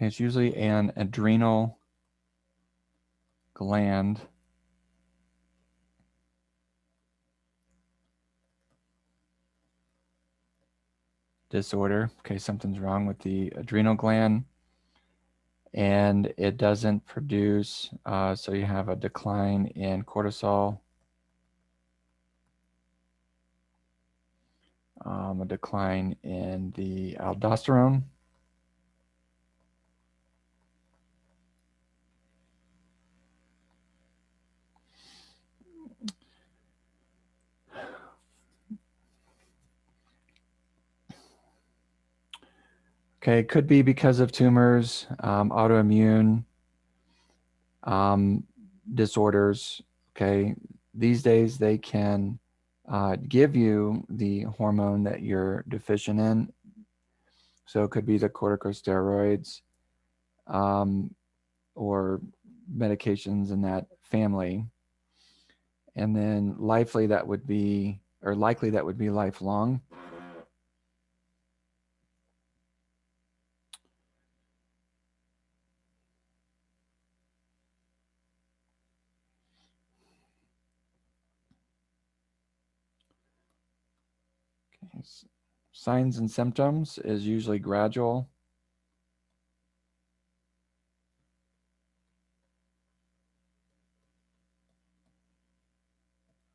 Okay, it's usually an adrenal gland disorder. Okay, something's wrong with the adrenal gland, and it doesn't produce, so you have a decline in cortisol, a decline in the aldosterone, okay, it could be because of tumors, autoimmune disorders. Okay, these days they can give you the hormone that you're deficient in. So it could be the corticosteroids or medications in that family. And then likely that would be lifelong. Okay. Signs and symptoms is usually gradual.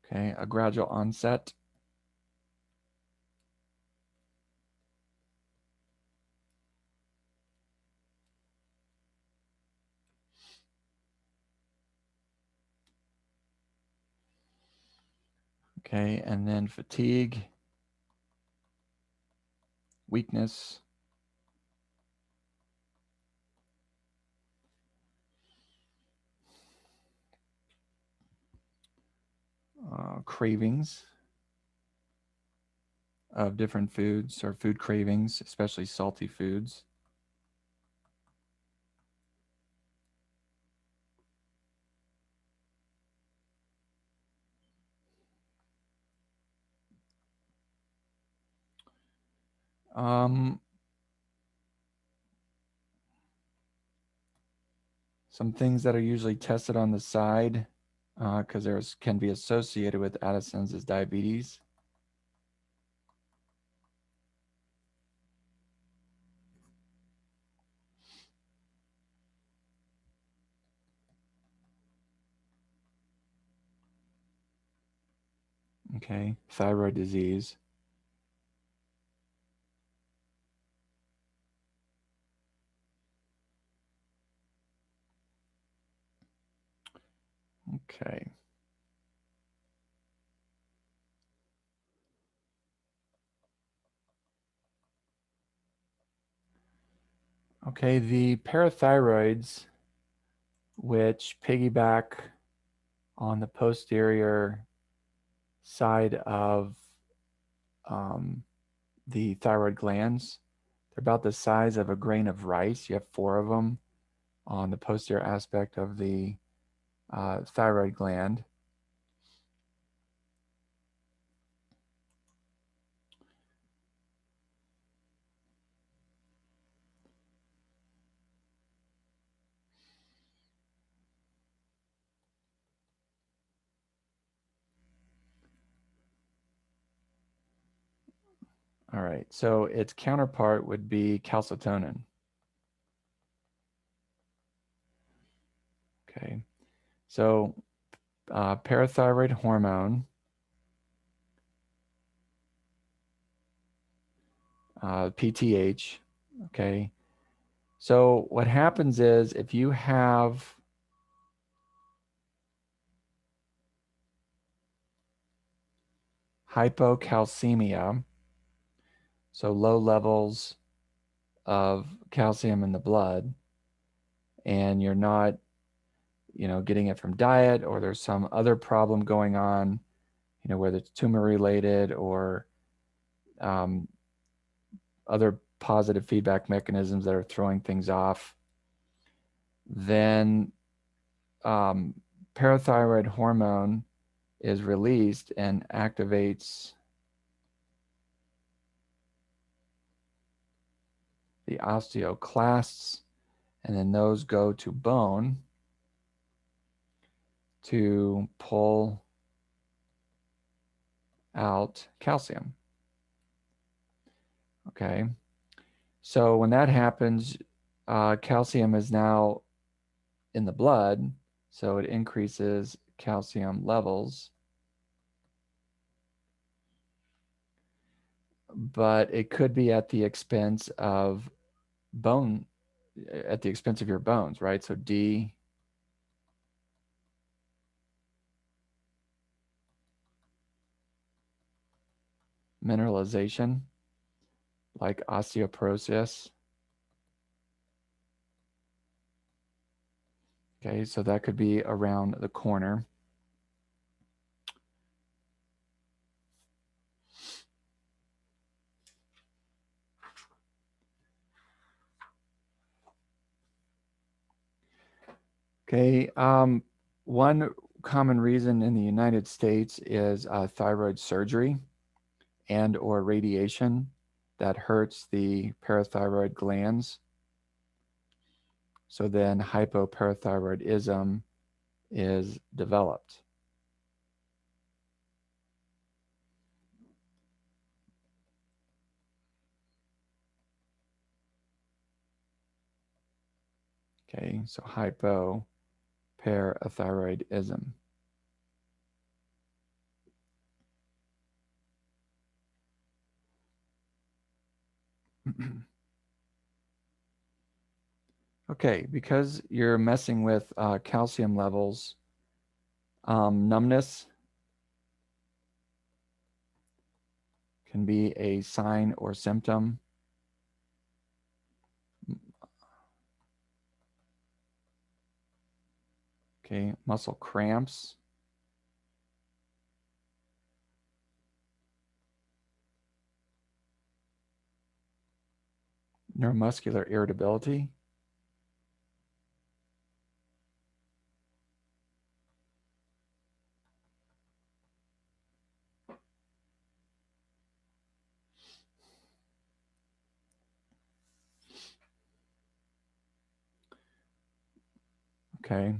Okay, a gradual onset. Okay, and then fatigue, weakness, cravings of different foods or food cravings, especially salty foods. Some things that are usually tested on the side because there's can be associated with Addison's is diabetes. Okay, thyroid disease. Okay. Okay, the parathyroids, which piggyback on the posterior side of the thyroid glands, they're about the size of a grain of rice. You have 4 of them on the posterior aspect of the thyroid gland. All right, so its counterpart would be calcitonin. Okay, so parathyroid hormone, PTH. Okay, so what happens is if you have hypocalcemia, so low levels of calcium in the blood, and you're not, getting it from diet, or there's some other problem going on, whether it's tumor related or other positive feedback mechanisms that are throwing things off, then parathyroid hormone is released and activates the osteoclasts and then those go to bone to pull out calcium. Okay, so when that happens, calcium is now in the blood, so it increases calcium levels, but it could be at the expense of bone, at the expense of your bones, right? So demineralization, like osteoporosis. Okay, so that could be around the corner. Okay, one common reason in the United States is thyroid surgery and or radiation that hurts the parathyroid glands. So then hypoparathyroidism is developed. Okay, so hypoparathyroidism. Okay, because you're messing with calcium levels, numbness can be a sign or symptom. Okay, muscle cramps. Neuromuscular irritability. Okay.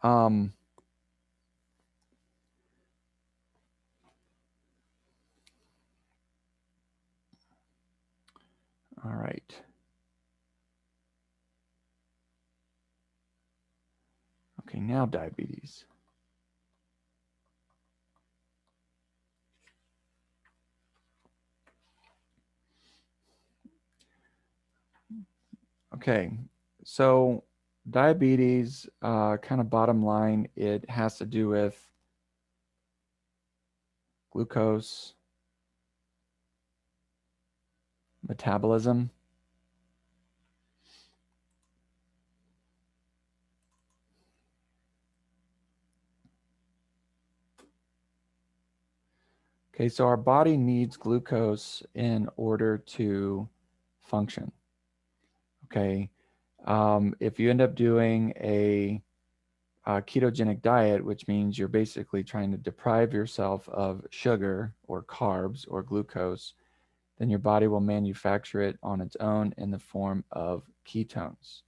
Um, all right. Okay, now diabetes. Okay, so diabetes, kind of bottom line, it has to do with glucose metabolism. Okay, so our body needs glucose in order to function. Okay, if you end up doing a ketogenic diet, which means you're basically trying to deprive yourself of sugar or carbs or glucose, then your body will manufacture it on its own in the form of ketones.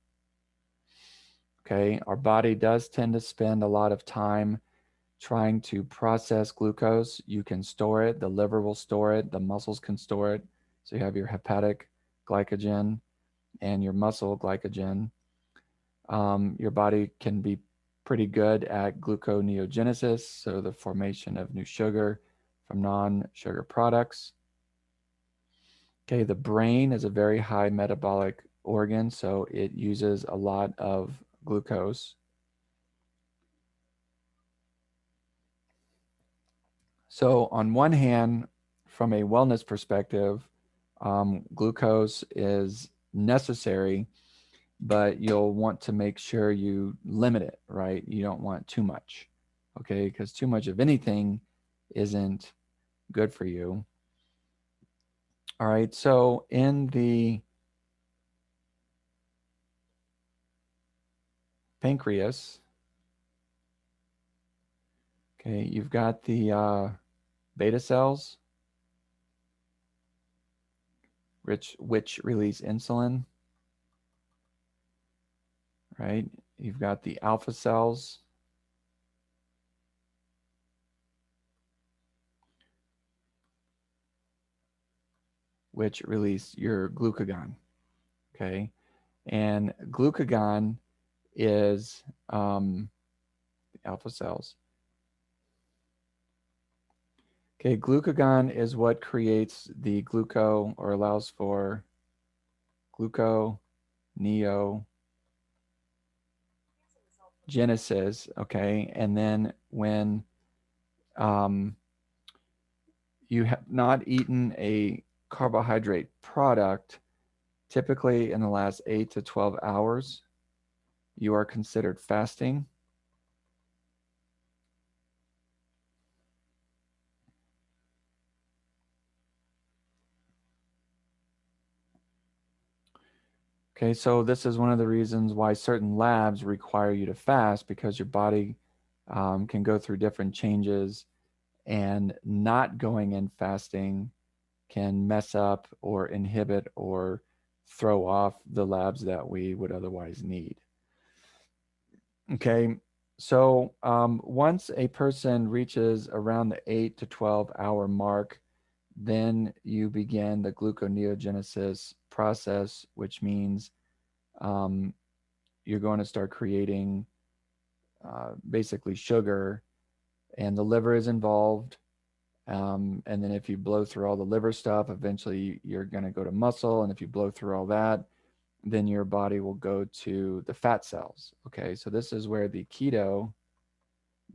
Okay, our body does tend to spend a lot of time trying to process glucose. You can store it, the liver will store it, the muscles can store it. So you have your hepatic glycogen and your muscle glycogen. Your body can be pretty good at gluconeogenesis, so the formation of new sugar from non-sugar products. Okay, the brain is a very high metabolic organ, so it uses a lot of glucose. So on one hand, from a wellness perspective, glucose is necessary, but you'll want to make sure you limit it, right? You don't want too much, okay? Because too much of anything isn't good for you. All right, so in the pancreas, okay, you've got the beta cells, which release insulin. right? You've got the alpha cells, which release your glucagon, okay? And glucagon is alpha cells. Okay, glucagon is what creates the or allows for gluconeogenesis, okay? And then when you have not eaten a carbohydrate product, typically in the last 8 to 12 hours, you are considered fasting. Okay, so this is one of the reasons why certain labs require you to fast, because your body can go through different changes, and not going in fasting can mess up or inhibit or throw off the labs that we would otherwise need. Okay, so once a person reaches around the 8 to 12 hour mark, then you begin the gluconeogenesis process, which means you're going to start creating basically sugar, and the liver is involved. And then if you blow through all the liver stuff, eventually you're going to go to muscle. And if you blow through all that, then your body will go to the fat cells. Okay, so this is where the keto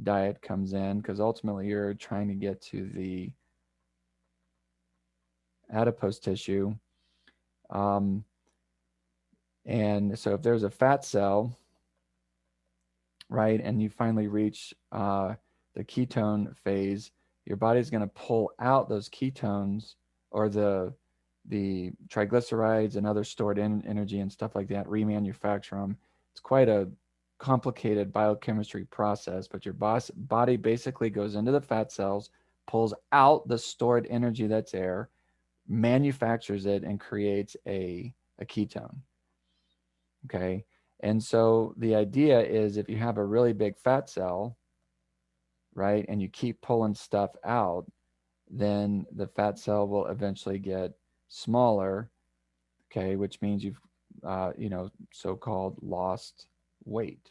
diet comes in, because ultimately you're trying to get to the adipose tissue. Um, and so if there's a fat cell, right, and you finally reach the ketone phase, your body's going to pull out those ketones, or the triglycerides and other stored energy and stuff like that, remanufacture them. It's quite a complicated biochemistry process, but your body basically goes into the fat cells, pulls out the stored energy that's there, manufactures it, and creates a ketone. Okay. And so the idea is, if you have a really big fat cell, right, and you keep pulling stuff out, then the fat cell will eventually get smaller, okay, which means you've, so-called lost weight.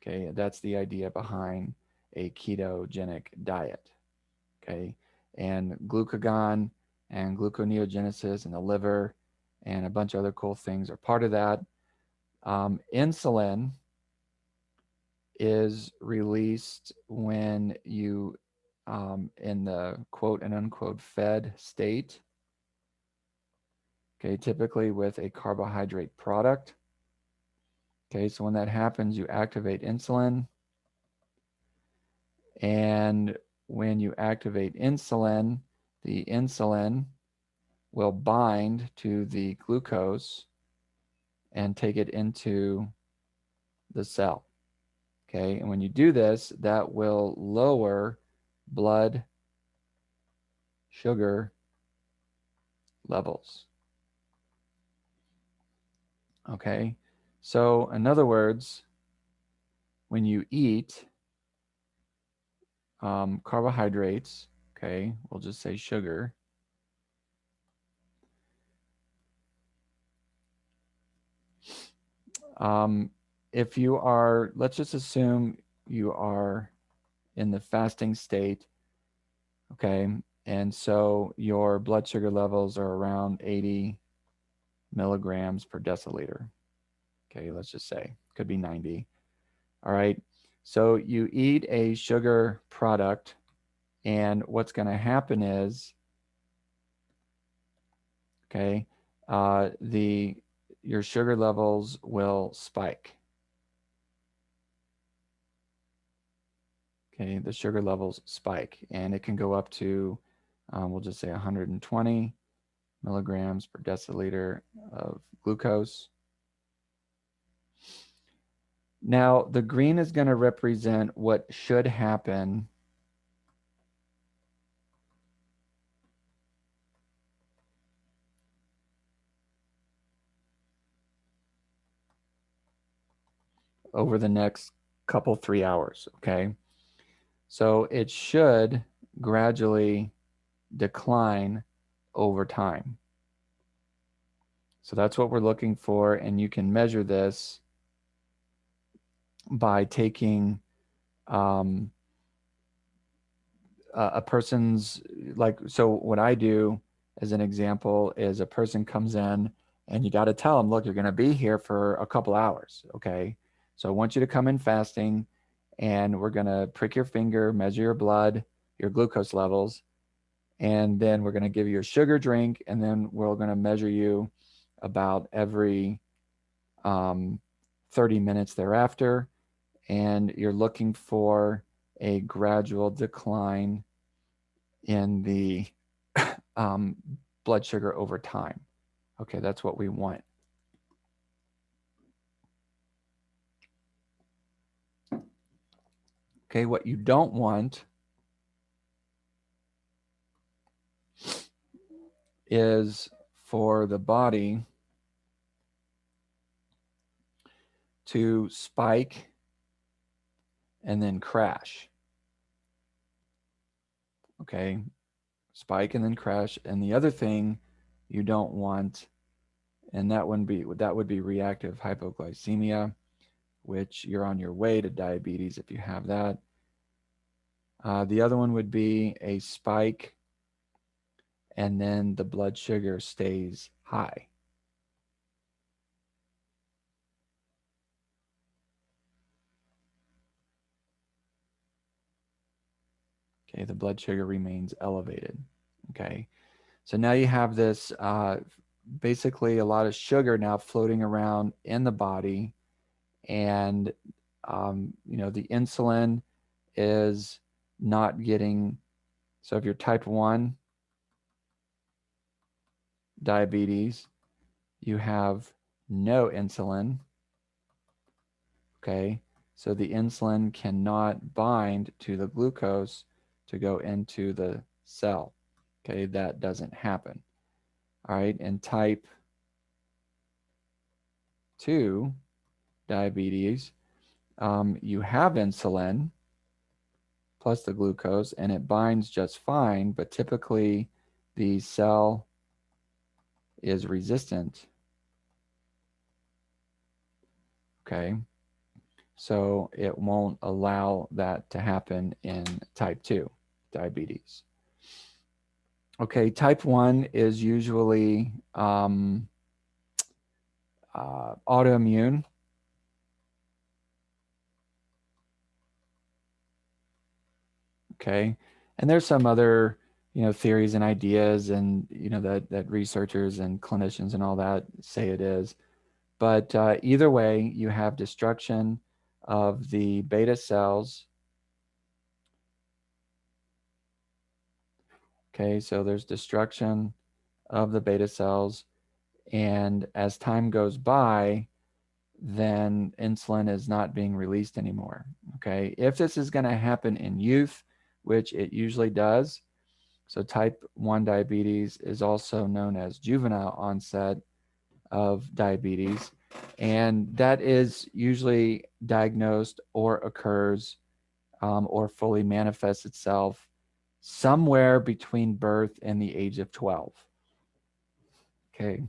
Okay, that's the idea behind a ketogenic diet. Okay, and glucagon and gluconeogenesis in the liver and a bunch of other cool things are part of that. Insulin is released when you, in the quote and unquote fed state, okay, typically with a carbohydrate product. Okay, so when that happens, you activate insulin. And when you activate insulin, the insulin will bind to the glucose and take it into the cell. Okay, and when you do this, that will lower blood sugar levels. Okay, so in other words, when you eat carbohydrates, okay, we'll just say sugar, if you are, let's just assume you are in the fasting state, okay, and so your blood sugar levels are around 80 milligrams per deciliter. Okay, let's just say, could be 90. All right, so you eat a sugar product, and what's going to happen is, okay, your sugar levels will spike. Okay, the sugar levels spike, and it can go up to, we'll just say 120 milligrams per deciliter of glucose. Now, the green is going to represent what should happen over the next couple 3 hours. Okay, so it should gradually decline over time. So that's what we're looking for, and you can measure this by taking a person's, like, so what I do as an example is a person comes in and you got to tell them, look, you're going to be here for a couple hours. Okay. So I want you to come in fasting and we're going to prick your finger, measure your blood, your glucose levels, and then we're going to give you a sugar drink, and then we're going to measure you about every 30 minutes thereafter. And you're looking for a gradual decline in the blood sugar over time. Okay, that's what we want. Okay, what you don't want is for the body to spike and then crash. Okay, spike and then crash. And the other thing you don't want, and that would be reactive hypoglycemia, which you're on your way to diabetes if you have that. The other one would be a spike and then the blood sugar stays high. Okay, the blood sugar remains elevated. Okay, so now you have this basically a lot of sugar now floating around in the body, and the insulin is not getting. So if you're type 1 diabetes, you have no insulin. Okay, so the insulin cannot bind to the glucose to go into the cell. Okay, that doesn't happen. All right, and type 2 diabetes, you have insulin plus the glucose, and it binds just fine, but typically the cell is resistant. Okay, so it won't allow that to happen in type 2 diabetes. Okay, type 1 is usually autoimmune. Okay, and there's some other theories and ideas, and that researchers and clinicians and all that say it is. But either way, you have destruction of the beta cells. Okay, so there's destruction of the beta cells, and as time goes by, then insulin is not being released anymore. Okay, if this is going to happen in youth, which it usually does, so type 1 diabetes is also known as juvenile onset of diabetes, and that is usually diagnosed or occurs or fully manifests itself somewhere between birth and the age of 12. Okay,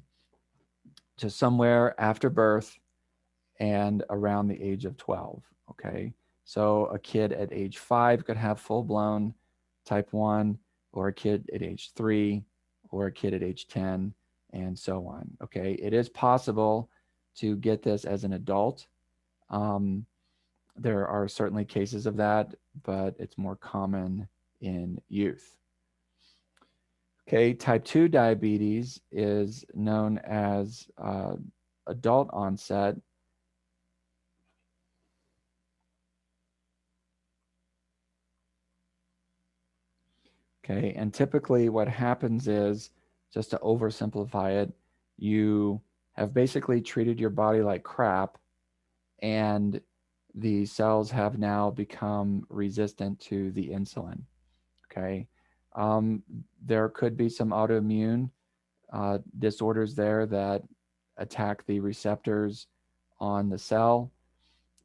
so somewhere after birth and around the age of 12. Okay, so a kid at age 5 could have full-blown type 1, or a kid at age 3, or a kid at age 10, and so on. Okay, it is possible to get this as an adult. There are certainly cases of that, but it's more common in youth. Okay, type 2 diabetes is known as adult onset. Okay, and typically what happens is, just to oversimplify it, you have basically treated your body like crap, and the cells have now become resistant to the insulin. Okay, there could be some autoimmune disorders there that attack the receptors on the cell.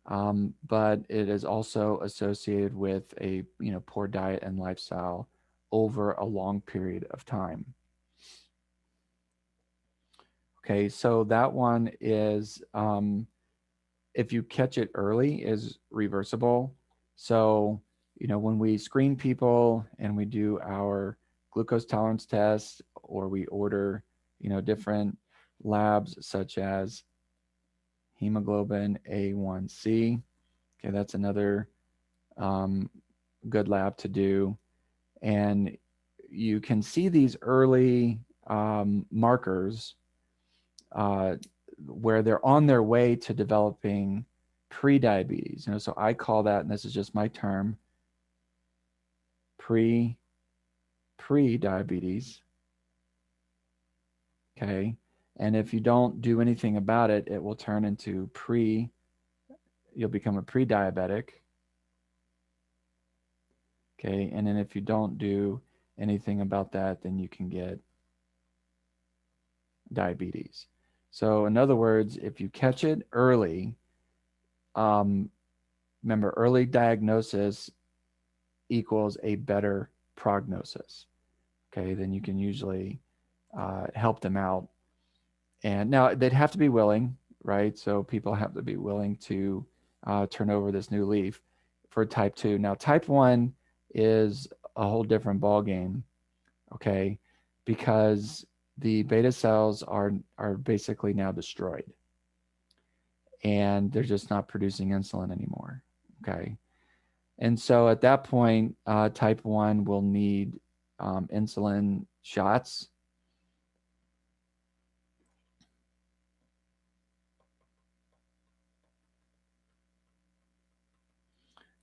but it is also associated with a poor diet and lifestyle over a long period of time. Okay, so that one is if you catch it early is reversible. So when we screen people and we do our glucose tolerance test, or we order different labs such as hemoglobin A1C. Okay, that's another um, good lab to do. And you can see these early markers uh, where they're on their way to developing pre-diabetes. So I call that, and this is just my term, pre-diabetes. Okay, and if you don't do anything about it, it will turn into you'll become a pre-diabetic. Okay, and then if you don't do anything about that, then you can get diabetes. So in other words, if you catch it early, remember, early diagnosis equals a better prognosis. Okay, then you can usually help them out. And now they'd have to be willing, right? So people have to be willing to turn over this new leaf for type 2. Now, type 1 is a whole different ballgame, okay? Because the beta cells are basically now destroyed, and they're just not producing insulin anymore, okay? And so at that point, type 1 will need insulin shots.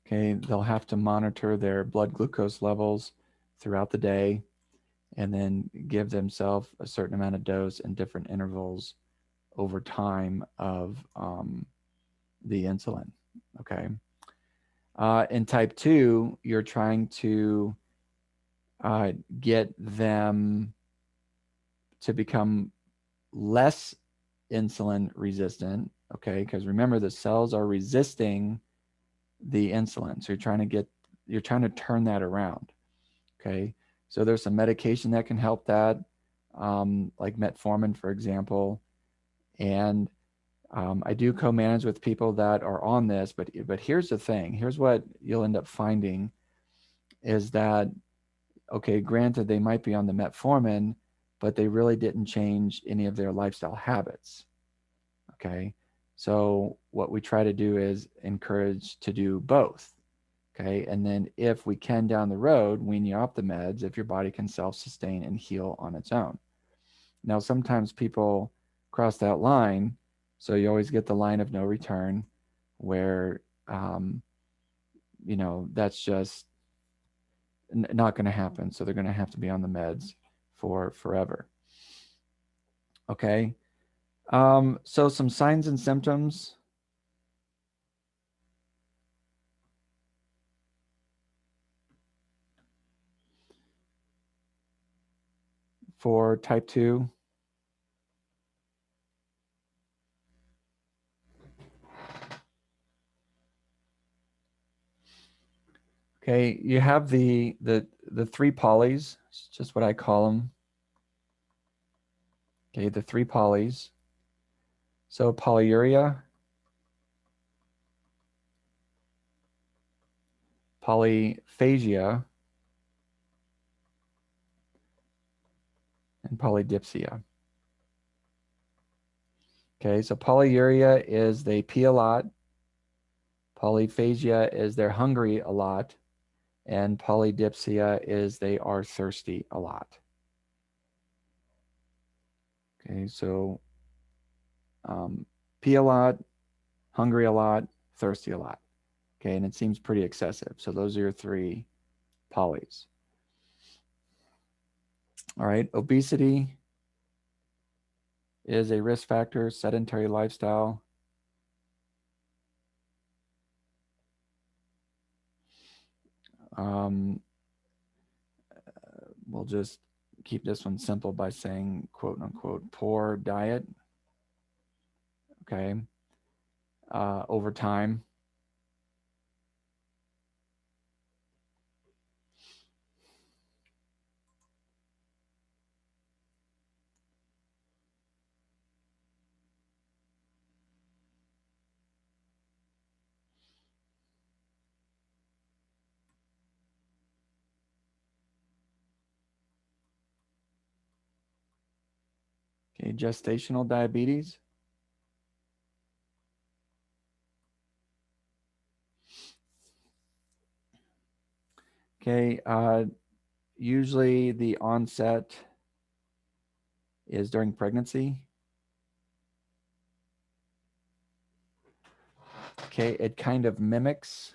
Okay, they'll have to monitor their blood glucose levels throughout the day, and then give themselves a certain amount of dose in different intervals over time of the insulin. Okay. In type 2, you're trying to get them to become less insulin resistant. Okay. Because remember, the cells are resisting the insulin. So you're trying to turn that around. Okay. So there's some medication that can help that, like metformin, for example. And I do co-manage with people that are on this, but here's the thing. Here's what you'll end up finding is that, okay, granted, they might be on the metformin, but they really didn't change any of their lifestyle habits. Okay. So what we try to do is encourage to do both. Okay. And then if we can down the road, wean you off the meds if your body can self-sustain and heal on its own. Now, sometimes people cross that line. So you always get the line of no return where, that's just not going to happen. So they're going to have to be on the meds for forever. Okay. So some signs and symptoms for type 2. Okay, you have the three polys. It's just what I call them. Okay, the three polys. So polyuria, polyphagia, and polydipsia. Okay, so polyuria is they pee a lot. Polyphagia is they're hungry a lot. And polydipsia is they are thirsty a lot. Okay, so pee a lot, hungry a lot, thirsty a lot. Okay, and it seems pretty excessive. So those are your three polys. All right, obesity is a risk factor, sedentary lifestyle. Um, we'll just keep this one simple by saying quote unquote poor diet. Okay. Over time. Okay, gestational diabetes. Okay, usually the onset is during pregnancy. Okay, it kind of mimics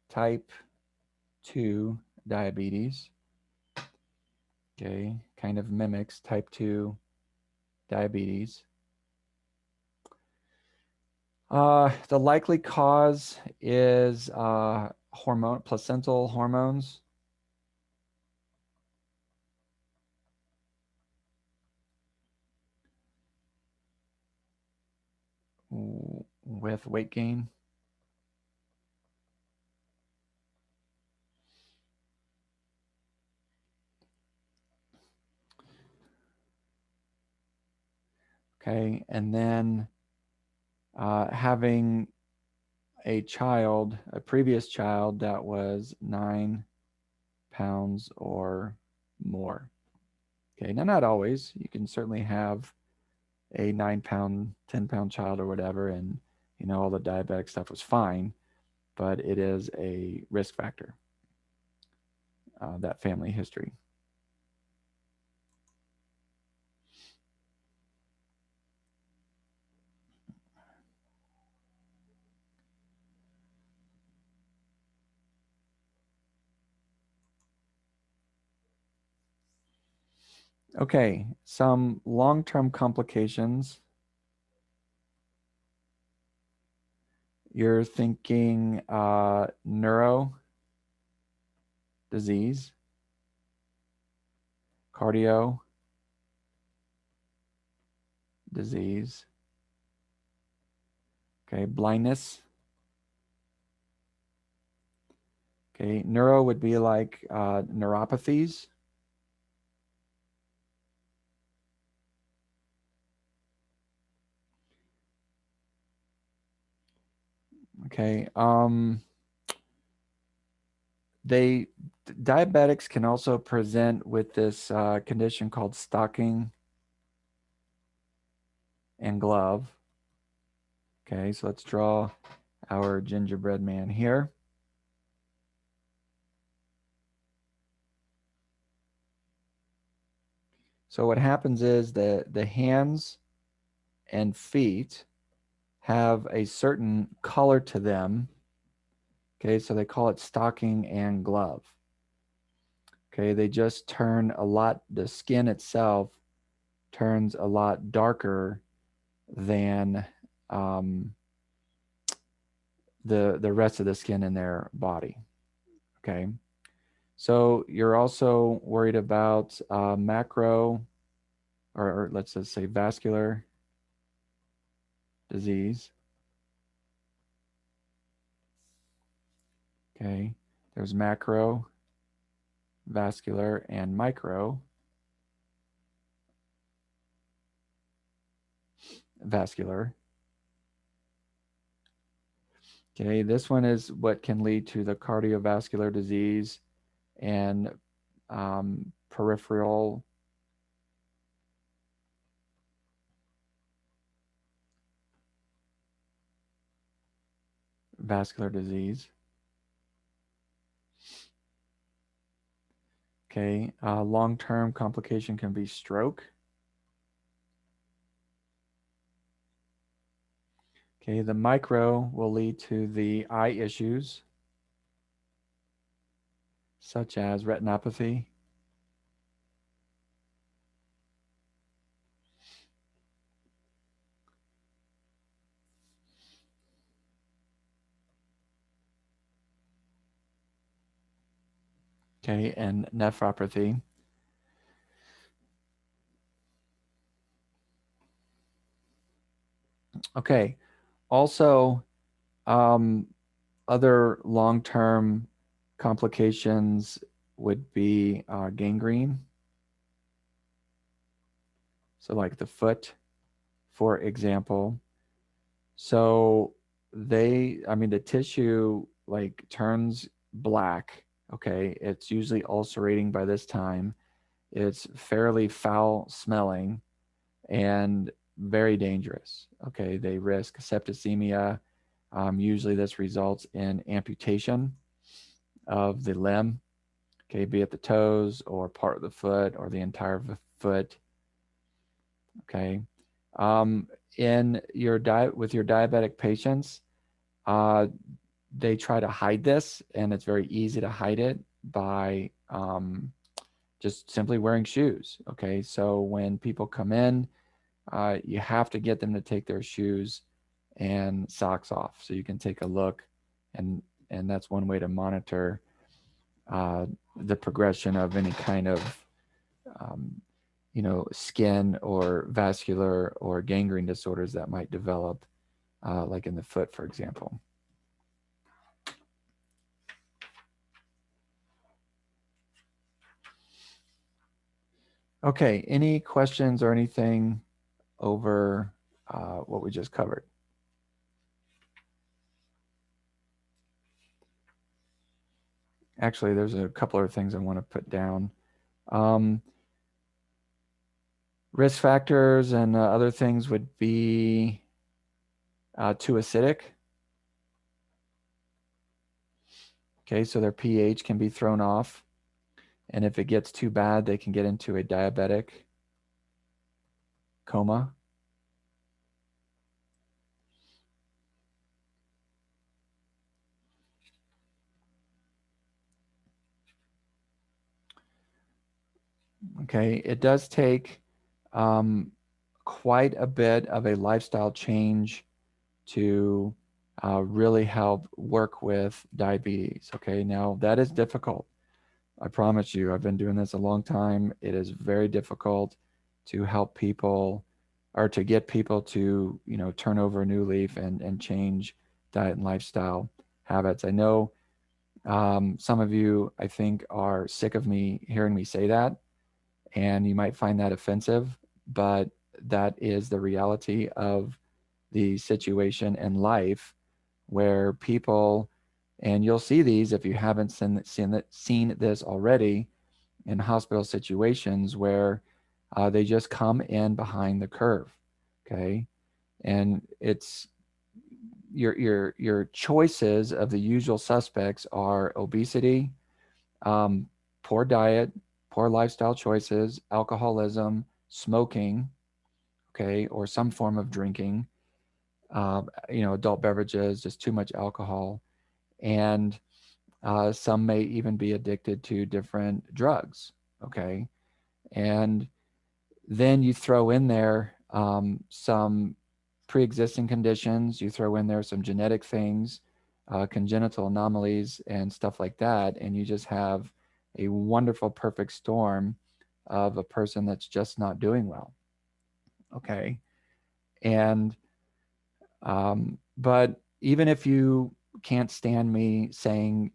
type 2 diabetes. Okay, kind of mimics type 2 diabetes. The likely cause is placental hormones. With weight gain. Okay, and then having a previous child that was 9 pounds or more. Okay, now not always. You can certainly have a 9-pound, 10-pound child or whatever, and all the diabetic stuff was fine, but it is a risk factor, that family history. Okay, some long-term complications. You're thinking neuro disease, cardio disease, okay, blindness. Okay, neuro would be like neuropathies. Okay, diabetics can also present with this condition called stocking and glove. Okay, so let's draw our gingerbread man here. So what happens is that the hands and feet have a certain color to them. Okay, so they call it stocking and glove. Okay, they just turn a lot, the skin itself turns a lot darker than the rest of the skin in their body. Okay, so you're also worried about macro, or let's just say vascular disease. Okay, there's macro, vascular, and micro vascular. Okay, this one is what can lead to the cardiovascular disease and peripheral vascular disease. Okay, long-term complication can be stroke. Okay, the micro will lead to the eye issues, such as retinopathy. Okay, and nephropathy. Okay, also, other long-term complications would be gangrene. So like the foot, for example. So the tissue like turns black. Okay, it's usually ulcerating by this time. It's fairly foul smelling and very dangerous. Okay, they risk septicemia. Usually this results in amputation of the limb, okay, be it the toes or part of the foot or the entire foot. Okay. Um, in your diet with your diabetic patients, uh, they try to hide this, and it's very easy to hide it by just simply wearing shoes. Okay, so when people come in, you have to get them to take their shoes and socks off so you can take a look, and that's one way to monitor the progression of any kind of um, skin or vascular or gangrene disorders that might develop, like in the foot, for example. Okay, any questions or anything over what we just covered? Actually, there's a couple of things I want to put down. Risk factors and other things would be too acidic. Okay, so their pH can be thrown off. And if it gets too bad, they can get into a diabetic coma. Okay, it does take quite a bit of a lifestyle change to really help work with diabetes. Okay, now that is difficult. I promise you, I've been doing this a long time. It is very difficult to help people or to get people to, turn over a new leaf and change diet and lifestyle habits. I know some of you, I think, are sick of me hearing me say that, and you might find that offensive, but that is the reality of the situation in life where people, and you'll see these if you haven't seen this already in hospital situations where they just come in behind the curve, okay? And it's your choices of the usual suspects are obesity, um, poor diet, poor lifestyle choices, alcoholism, smoking, okay, or some form of drinking, adult beverages, just too much alcohol, and some may even be addicted to different drugs, okay, and then you throw in there some pre-existing conditions, you throw in there some genetic things, congenital anomalies and stuff like that, and you just have a wonderful perfect storm of a person that's just not doing well. Okay. And but even if you can't stand me saying,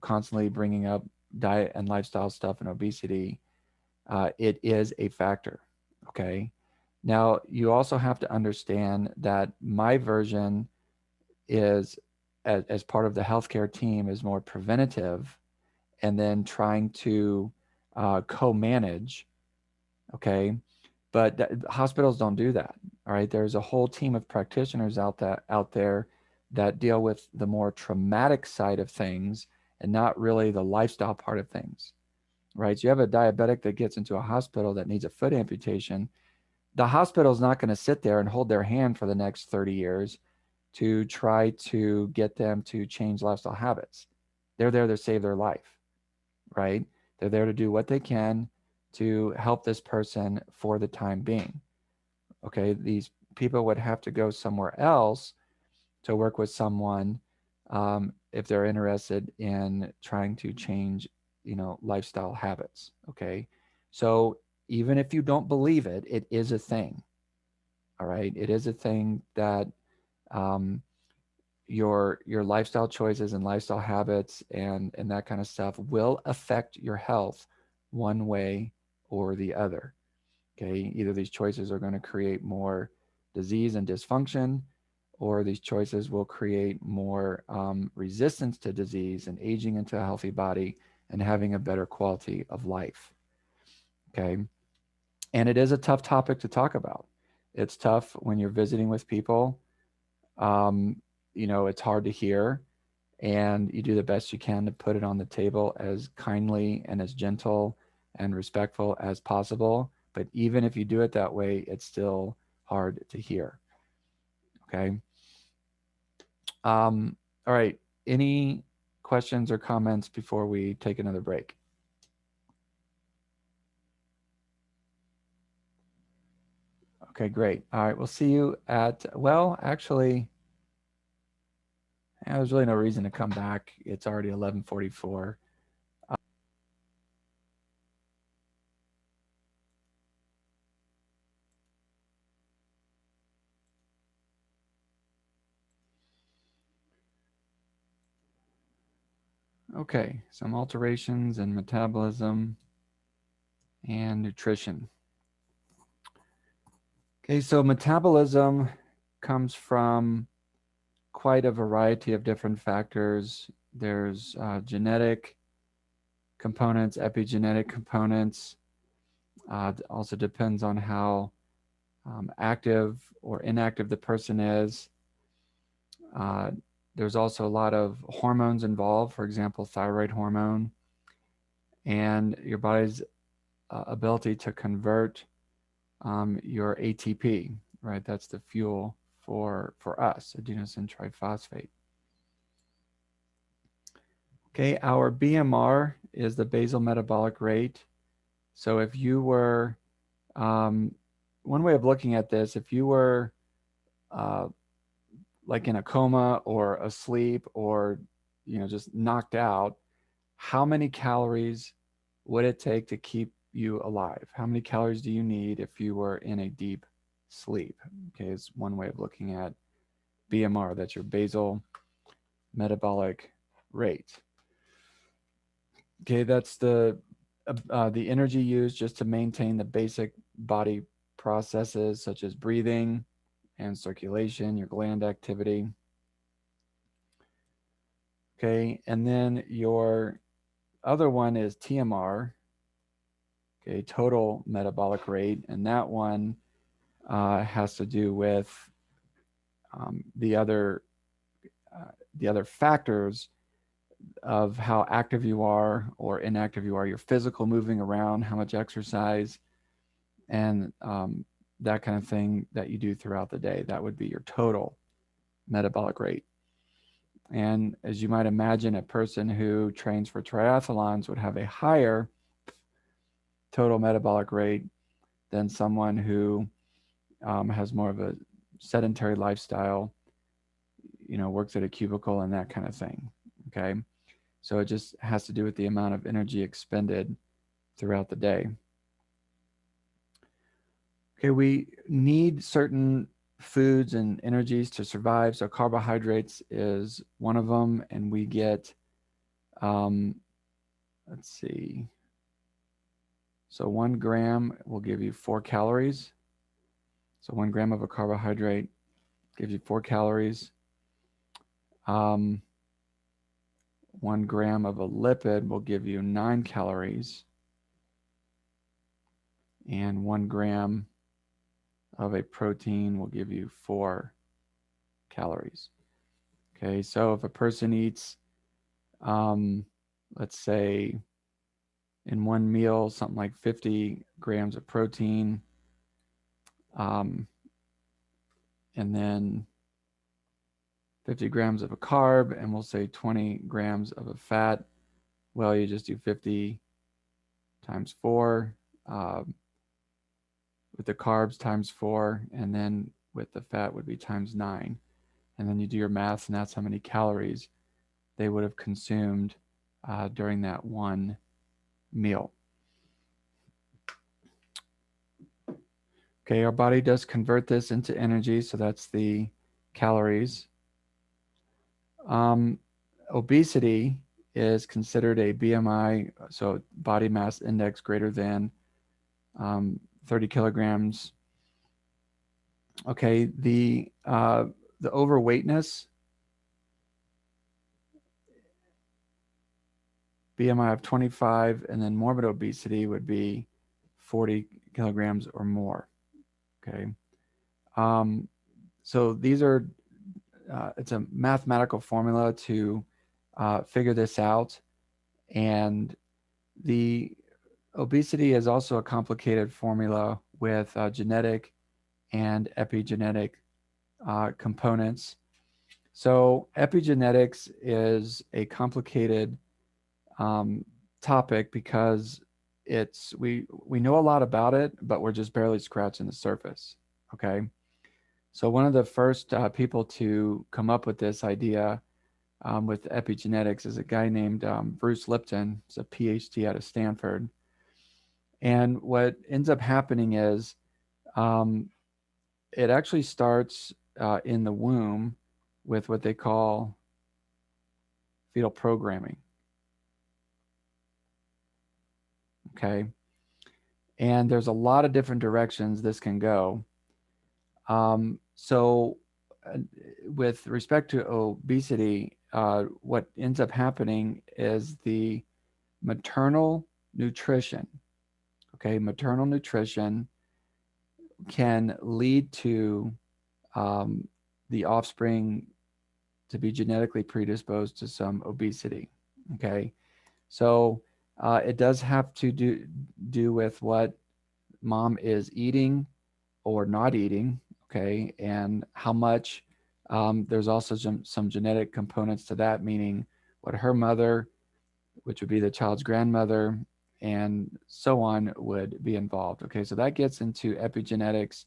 constantly bringing up diet and lifestyle stuff and obesity, it is a factor. Okay. Now, you also have to understand that my version is, as part of the healthcare team, is more preventative and then trying to co-manage. Okay. But hospitals don't do that. All right. There's a whole team of practitioners out there that deal with the more traumatic side of things and not really the lifestyle part of things. Right. So you have a diabetic that gets into a hospital that needs a foot amputation. The hospital is not going to sit there and hold their hand for the next 30 years to try to get them to change lifestyle habits. They're there to save their life, right? They're there to do what they can to help this person for the time being. Okay, these people would have to go somewhere else to work with someone if they're interested in trying to change, lifestyle habits. Okay, so even if you don't believe it, it is a thing. All right, it is a thing that um, your lifestyle choices and lifestyle habits and that kind of stuff will affect your health one way or the other. Okay, either these choices are going to create more disease and dysfunction, or these choices will create more resistance to disease and aging into a healthy body and having a better quality of life. Okay. And it is a tough topic to talk about. It's tough when you're visiting with people. Um, it's hard to hear, and you do the best you can to put it on the table as kindly and as gentle and respectful as possible. But even if you do it that way, it's still hard to hear. Okay. Um, all right. Any questions or comments before we take another break? Okay, great. All right, we'll see you at, well, actually, there's really no reason to come back. It's already 11:44. Okay, some alterations in metabolism and nutrition. Okay, so metabolism comes from quite a variety of different factors. There's genetic components, epigenetic components. Also depends on how active or inactive the person is. Uh, there's also a lot of hormones involved, for example, thyroid hormone, and your body's ability to convert your ATP, right? That's the fuel for us, adenosine triphosphate. Okay, our BMR is the basal metabolic rate. So if you were, one way of looking at this, if you were uh, like in a coma or asleep or, just knocked out, how many calories would it take to keep you alive? How many calories do you need if you were in a deep sleep? Okay, it's one way of looking at BMR. That's your basal metabolic rate. Okay, that's the energy used just to maintain the basic body processes such as breathing and circulation, your gland activity. Okay, and then your other one is TMR, okay, total metabolic rate, and that one has to do with the other factors of how active you are or inactive you are, your physical moving around, how much exercise, and that kind of thing that you do throughout the day. That would be your total metabolic rate. And as you might imagine, a person who trains for triathlons would have a higher total metabolic rate than someone who has more of a sedentary lifestyle, works at a cubicle and that kind of thing. Okay. So it just has to do with the amount of energy expended throughout the day. Okay, we need certain foods and energies to survive. So carbohydrates is one of them, and we get, let's see. So 1 gram will give you 4 calories. So 1 gram of a carbohydrate gives you 4 calories. 1 gram of a lipid will give you 9 calories. And 1 gram of a protein will give you 4 calories. Okay, so if a person eats, let's say in one meal, something like 50 grams of protein, and then 50 grams of a carb, and we'll say 20 grams of a fat. Well, you just do 50 times 4, with the carbs times 4, and then with the fat would be times 9. And then you do your math, and that's how many calories they would have consumed during that one meal. Okay, our body does convert this into energy, so that's the calories. Obesity is considered a BMI, so body mass index greater than 30 kilograms. Okay, the overweightness, BMI of 25, and then morbid obesity would be 40 kilograms or more. Okay. So these are, it's a mathematical formula to figure this out. And the obesity is also a complicated formula with genetic and epigenetic components. So epigenetics is a complicated um, topic because we know a lot about it, but we're just barely scratching the surface. Okay, so one of the first people to come up with this idea with epigenetics is a guy named Bruce Lipton. He's a PhD out of Stanford, and what ends up happening is um, it actually starts in the womb with what they call fetal programming. Okay. And there's a lot of different directions this can go. So, with respect to obesity, what ends up happening is the maternal nutrition. Okay. Maternal nutrition can lead to um, the offspring to be genetically predisposed to some obesity. Okay. So it does have to do with what mom is eating or not eating, okay, and how much. There's also some genetic components to that, meaning what her mother, which would be the child's grandmother, and so on, would be involved. Okay, so that gets into epigenetics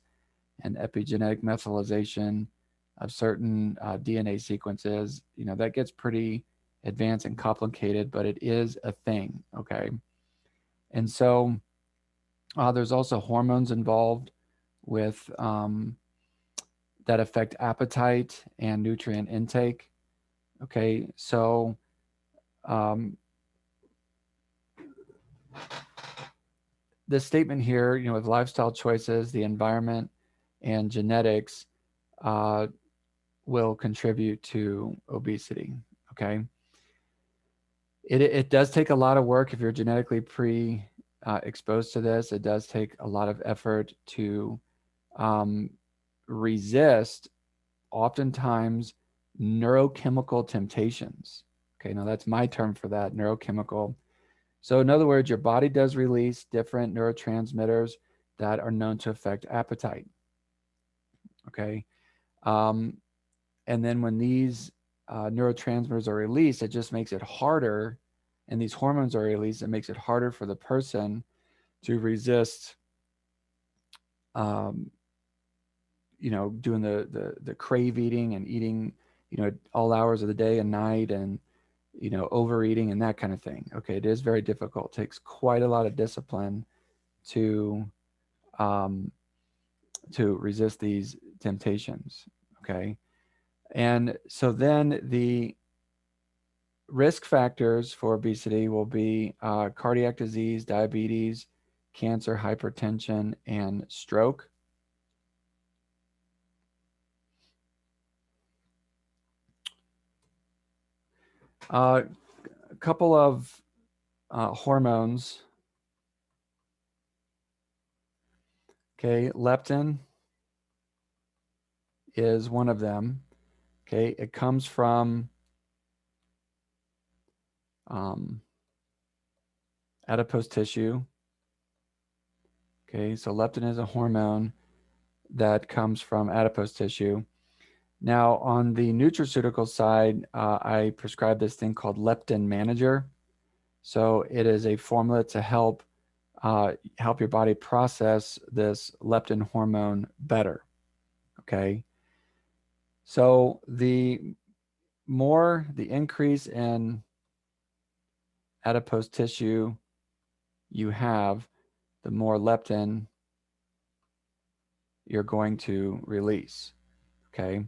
and epigenetic methylation of certain DNA sequences. You know, that gets pretty advanced and complicated, but it is a thing. Okay, and so there's also hormones involved with that affect appetite and nutrient intake. Okay, so um, this statement here, you know, with lifestyle choices, the environment, and genetics uh, will contribute to obesity. Okay, it does take a lot of work if you're genetically exposed to this. It does take a lot of effort to um, resist oftentimes neurochemical temptations. Okay, now that's my term for that, neurochemical. So, in other words, your body does release different neurotransmitters that are known to affect appetite. Okay, um, and then when these neurotransmitters are released, it just makes it harder, and these hormones are released, it makes it harder for the person to resist um, you know, doing the crave eating and eating, you know, all hours of the day and night, and you know, overeating and that kind of thing. Okay, it is very difficult. It takes quite a lot of discipline to um, to resist these temptations. Okay, and so then the risk factors for obesity will be cardiac disease, diabetes, cancer, hypertension, and stroke. A couple of hormones. Okay, leptin is one of them. Okay, it comes from um, adipose tissue. Okay, so leptin is a hormone that comes from adipose tissue. Now, on the nutraceutical side, I prescribe this thing called Leptin Manager. So it is a formula to help your body process this leptin hormone better. Okay, so the more the increase in adipose tissue you have, the more leptin you're going to release. Okay.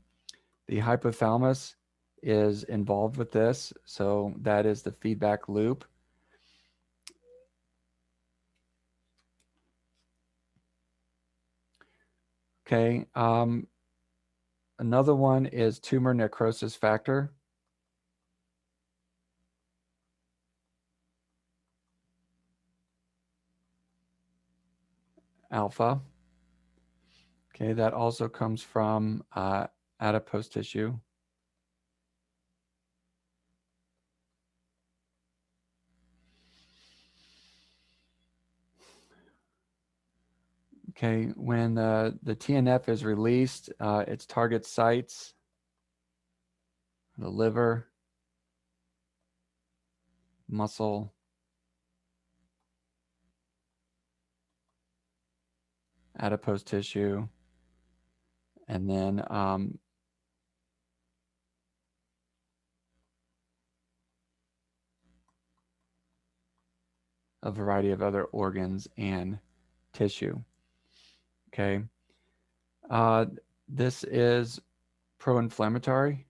The hypothalamus is involved with this. So that is the feedback loop. Okay. Another one is tumor necrosis factor. alpha. Okay, that also comes from adipose tissue. Okay, when the TNF is released, its target sites, the liver, muscle, adipose tissue, and then a variety of other organs and tissue. Okay, this is pro-inflammatory.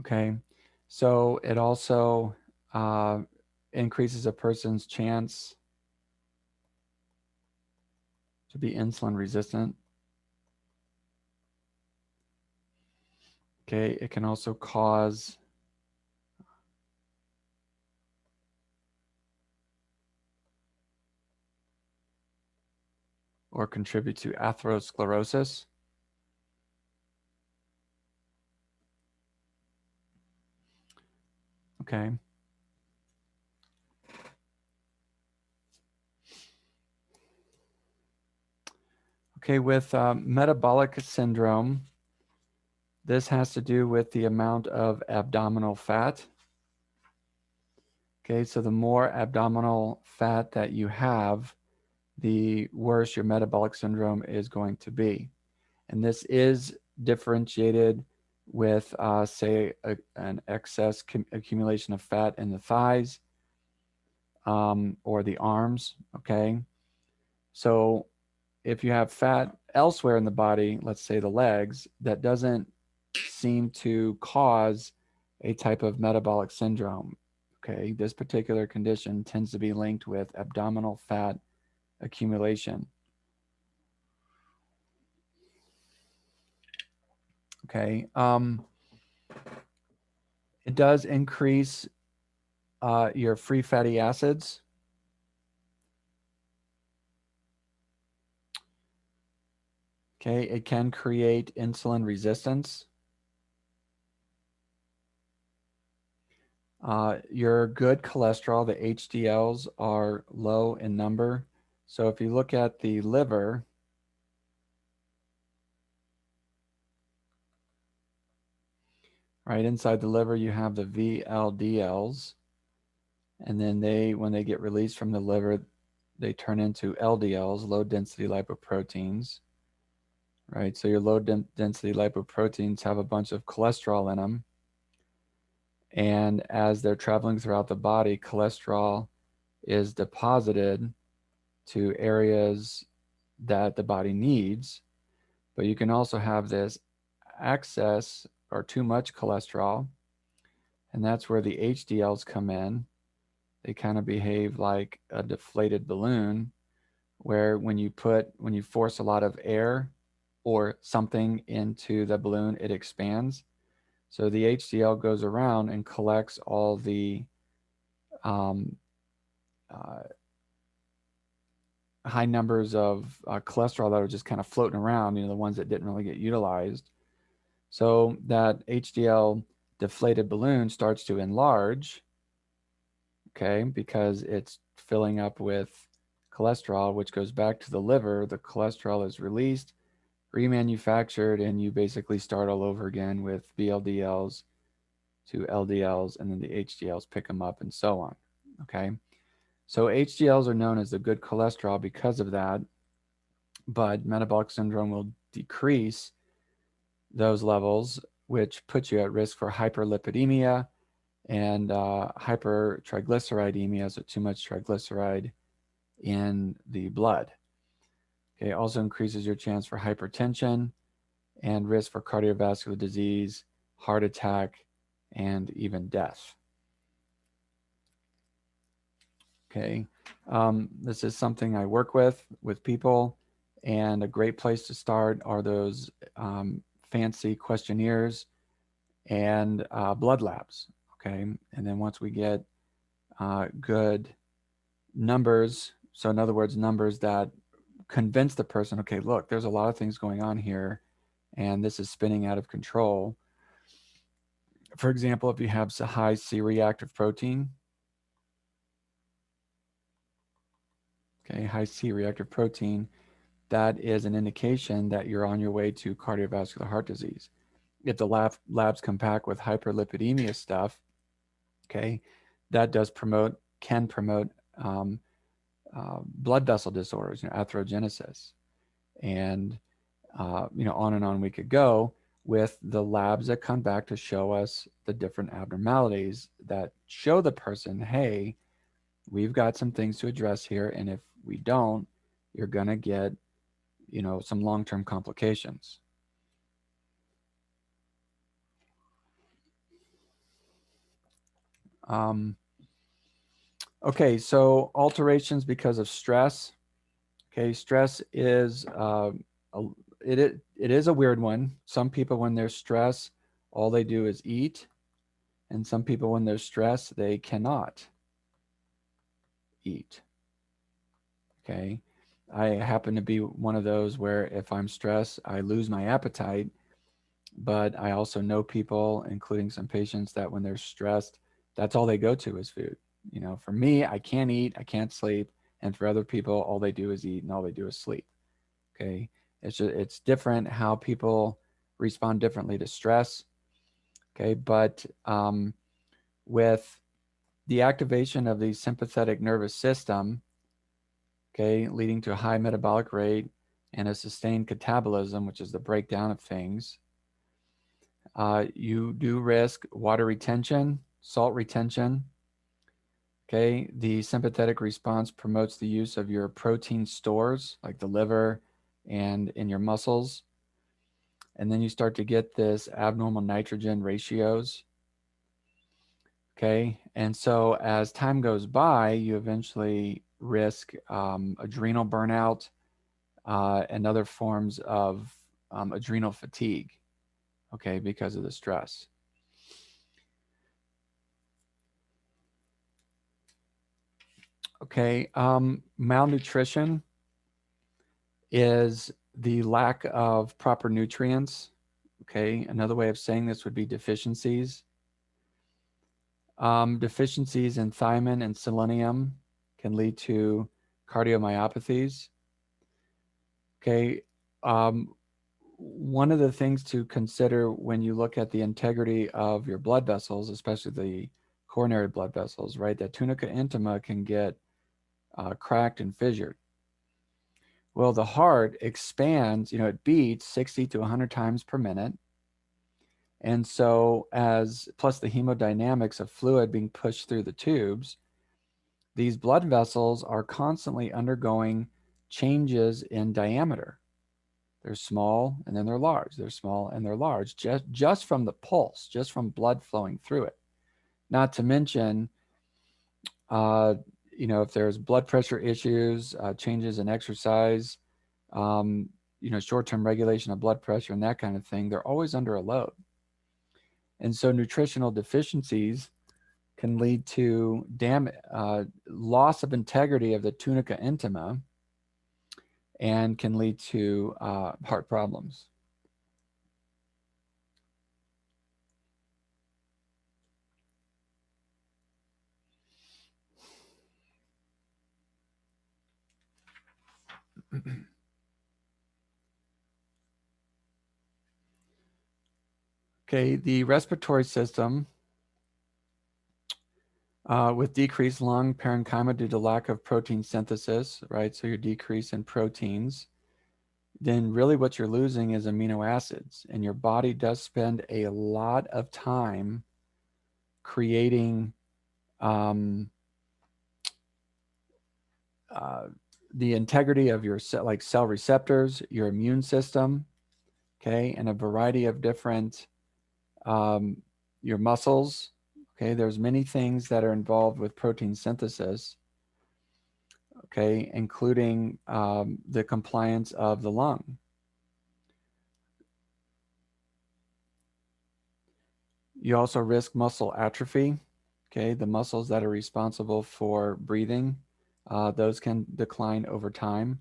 Okay, so it also increases a person's chance to be insulin resistant. Okay, it can also cause or contribute to atherosclerosis. Okay. Okay, with metabolic syndrome, this has to do with the amount of abdominal fat. Okay, so the more abdominal fat that you have, the worse your metabolic syndrome is going to be. And this is differentiated with, say, an excess accumulation of fat in the thighs or the arms, okay? So if you have fat elsewhere in the body, let's say the legs, that doesn't seem to cause a type of metabolic syndrome, okay? This particular condition tends to be linked with abdominal fat accumulation. Okay, it does increase your free fatty acids. Okay, it can create insulin resistance. Your good cholesterol, the HDLs, are low in number. So if you look at the liver, right inside the liver, you have the VLDLs. And then when they get released from the liver, they turn into LDLs, low density lipoproteins. Right, so your low density lipoproteins have a bunch of cholesterol in them. And as they're traveling throughout the body, cholesterol is deposited to areas that the body needs. But you can also have this excess or too much cholesterol. And that's where the HDLs come in. They kind of behave like a deflated balloon, where when you force a lot of air or something into the balloon, it expands. So the HDL goes around and collects all the high numbers of cholesterol that are just kind of floating around, the ones that didn't really get utilized. So that HDL deflated balloon starts to enlarge, okay, because it's filling up with cholesterol, which goes back to the liver. The cholesterol is released, remanufactured, and you basically start all over again with VLDLs to LDLs, and then the HDLs pick them up and so on, okay? So HDLs are known as the good cholesterol because of that, but metabolic syndrome will decrease those levels, which puts you at risk for hyperlipidemia and hypertriglyceridemia, so too much triglyceride in the blood. Okay, also increases your chance for hypertension and risk for cardiovascular disease, heart attack, and even death. Okay, this is something I work with people, and a great place to start are those fancy questionnaires and blood labs. Okay, and then once we get good numbers, so in other words, numbers that convince the person, okay, look, there's a lot of things going on here, and this is spinning out of control. For example, if you have high C-reactive protein, okay, high C-reactive protein, that is an indication that you're on your way to cardiovascular heart disease. If the labs come back with hyperlipidemia stuff, okay, that can promote um, blood vessel disorders, atherogenesis, and on and on we could go with the labs that come back to show us the different abnormalities that show the person, hey, we've got some things to address here, and if we don't, you're gonna get, some long-term complications. Um, okay, so alterations because of stress. Okay, stress is a, it is a weird one. Some people, when they're stressed, all they do is eat, and some people, when they're stressed, they cannot eat. Okay, I happen to be one of those where if I'm stressed, I lose my appetite. But I also know people, including some patients, that when they're stressed, that's all they go to is food. For me, I can't eat, I can't sleep, and for other people, all they do is eat and all they do is sleep. Okay, it's different how people respond differently to stress. Okay, but with the activation of the sympathetic nervous system, okay, leading to a high metabolic rate and a sustained catabolism, which is the breakdown of things, you do risk water retention, salt retention. Okay, the sympathetic response promotes the use of your protein stores like the liver and in your muscles. And then you start to get this abnormal nitrogen ratios. Okay, and so as time goes by, you eventually risk adrenal burnout and other forms of adrenal fatigue, okay, because of the stress. Okay, malnutrition is the lack of proper nutrients. Okay, another way of saying this would be deficiencies. Deficiencies in thiamine and selenium can lead to cardiomyopathies. Okay, um, one of the things to consider when you look at the integrity of your blood vessels, especially the coronary blood vessels, right? That tunica intima can get cracked and fissured. Well, the heart expands, it beats 60 to 100 times per minute. And so, plus the hemodynamics of fluid being pushed through the tubes, these blood vessels are constantly undergoing changes in diameter. They're small and then they're large. They're small and they're large, just from the pulse, just from blood flowing through it. Not to mention, uh, if there's blood pressure issues, changes in exercise, um, short-term regulation of blood pressure and that kind of thing, they're always under a load. And so nutritional deficiencies can lead to loss of integrity of the tunica intima and can lead to heart problems. Okay, the respiratory system with decreased lung parenchyma due to lack of protein synthesis, right? So your decrease in proteins, then really what you're losing is amino acids. And your body does spend a lot of time creating um, uh, the integrity of your like cell receptors, your immune system, okay, and a variety of different um, your muscles. Okay, there's many things that are involved with protein synthesis. Okay, including the compliance of the lung. You also risk muscle atrophy. Okay, the muscles that are responsible for breathing, those can decline over time.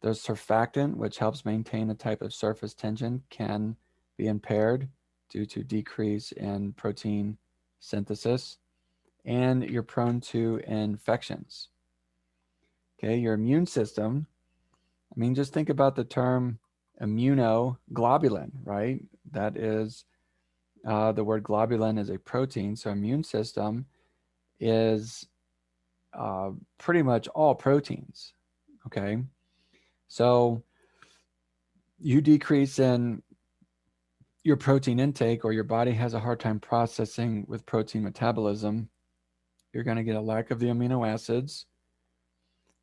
The surfactant, which helps maintain a type of surface tension, can be impaired due to decrease in protein synthesis, and you're prone to infections. Okay, your immune system, I mean, just think about the term immunoglobulin, right? That is, the word globulin is a protein. So, immune system is pretty much all proteins. Okay, so you decrease in your protein intake, or your body has a hard time processing with protein metabolism, you're going to get a lack of the amino acids,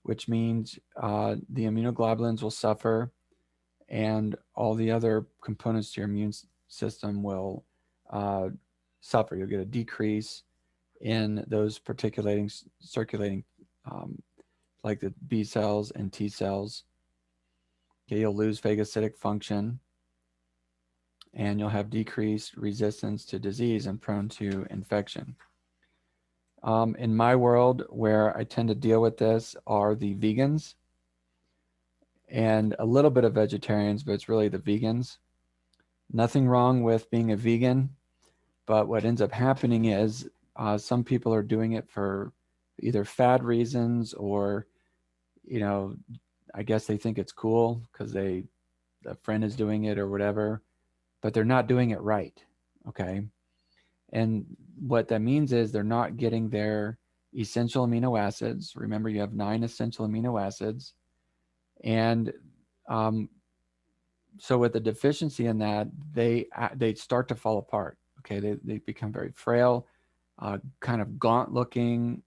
which means the immunoglobulins will suffer, and all the other components to your immune system will uh, suffer. You'll get a decrease in those circulating, um, like the B cells and T cells. Okay, you'll lose phagocytic function, and you'll have decreased resistance to disease and prone to infection. In my world, where I tend to deal with this are the vegans and a little bit of vegetarians, but it's really the vegans. Nothing wrong with being a vegan, but what ends up happening is some people are doing it for either fad reasons, or, you know, I guess they think it's cool because a friend is doing it or whatever, but they're not doing it right. Okay. And what that means is they're not getting their essential amino acids. Remember, you have 9 essential amino acids. And um, so with the deficiency in that, they start to fall apart. Okay, they become very frail, kind of gaunt looking,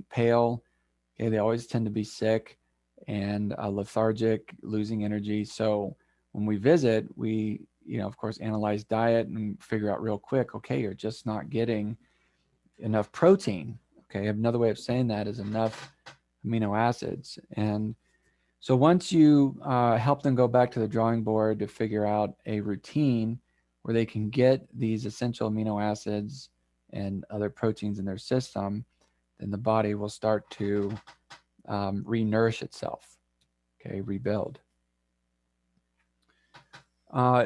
pale. Okay, they always tend to be sick and lethargic, losing energy. So when we visit, we, of course, analyze diet and figure out real quick, okay, you're just not getting enough protein. Okay, another way of saying that is enough amino acids. And so once you help them go back to the drawing board to figure out a routine where they can get these essential amino acids and other proteins in their system, then the body will start to re-nourish itself, okay, rebuild. Uh,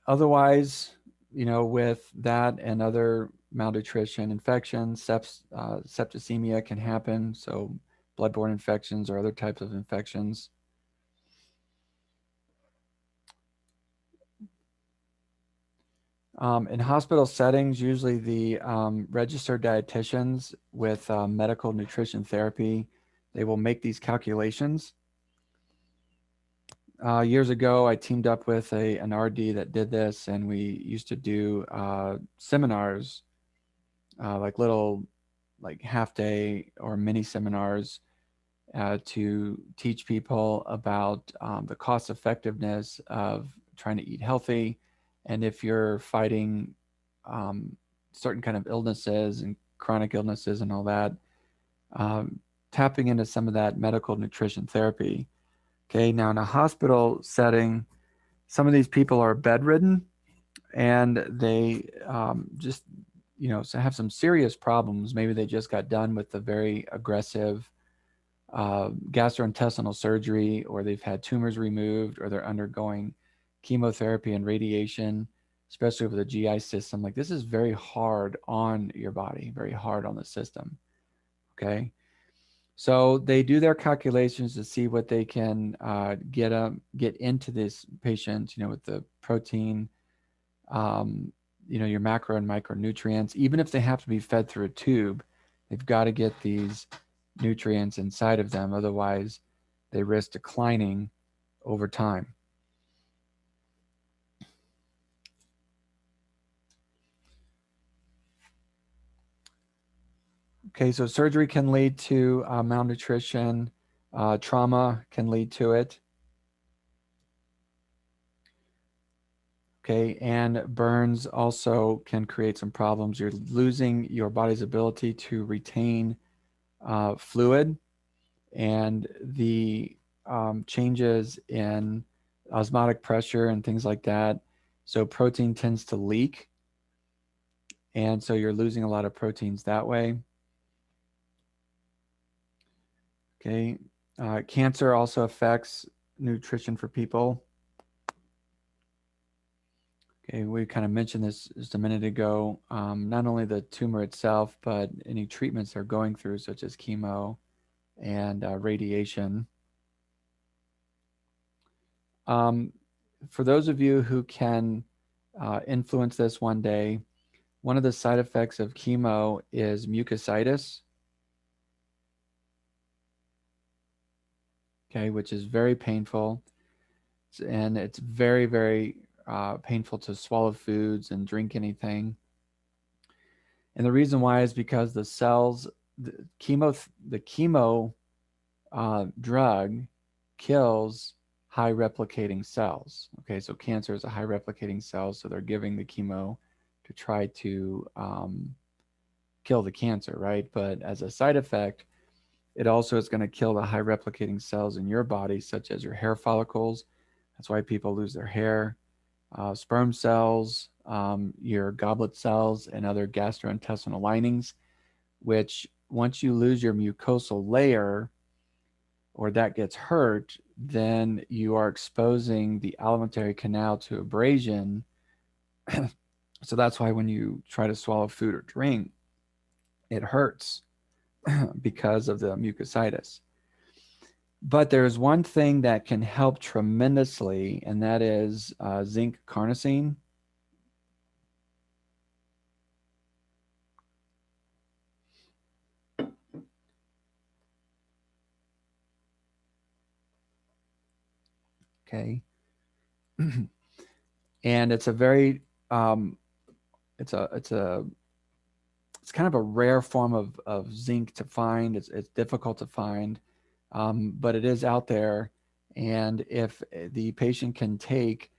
Otherwise, with that and other malnutrition infections, septicemia can happen. So bloodborne infections or other types of infections. In hospital settings, usually the registered dietitians with medical nutrition therapy, they will make these calculations. Years ago, I teamed up with an RD that did this, and we used to do seminars, like little, like half day or mini seminars, to teach people about the cost effectiveness of trying to eat healthy. And if you're fighting um, certain kind of illnesses and chronic illnesses and all that, um, tapping into some of that medical nutrition therapy. Okay, now in a hospital setting, some of these people are bedridden, and they just, so have some serious problems. Maybe they just got done with a very aggressive gastrointestinal surgery, or they've had tumors removed, or they're undergoing chemotherapy and radiation, especially over the GI system. Like, this is very hard on your body, very hard on the system. Okay. So they do their calculations to see what they can get into this patient, with the protein, um, your macro and micronutrients. Even if they have to be fed through a tube, they've got to get these nutrients inside of them. Otherwise, they risk declining over time. Okay, so surgery can lead to malnutrition. Trauma can lead to it. Okay, and burns also can create some problems. You're losing your body's ability to retain fluid, and the changes in osmotic pressure and things like that. So protein tends to leak, And so you're losing a lot of proteins that way. Okay. Cancer also affects nutrition for people. Okay, we kind of mentioned this just a minute ago. Not only the tumor itself, but any treatments they're going through, such as chemo and radiation. Um, for those of you who can influence this one day, one of the side effects of chemo is mucositis, okay, which is very painful. And it's very, very painful to swallow foods and drink anything. And the reason why is because the cells, the chemo drug kills high replicating cells. Okay, so cancer is a high replicating cell, so they're giving the chemo to try to kill the cancer, right? But as a side effect, it also is going to kill the high replicating cells in your body, such as your hair follicles. That's why people lose their hair, sperm cells, your goblet cells, and other gastrointestinal linings, which once you lose your mucosal layer or that gets hurt, then you are exposing the alimentary canal to abrasion. So that's why when you try to swallow food or drink, it hurts because of the mucositis. But there's one thing that can help tremendously, and that is zinc carnosine. Okay. And it's a very it's a it's kind of a rare form of zinc to find. It's difficult to find, but it is out there. And if the patient can take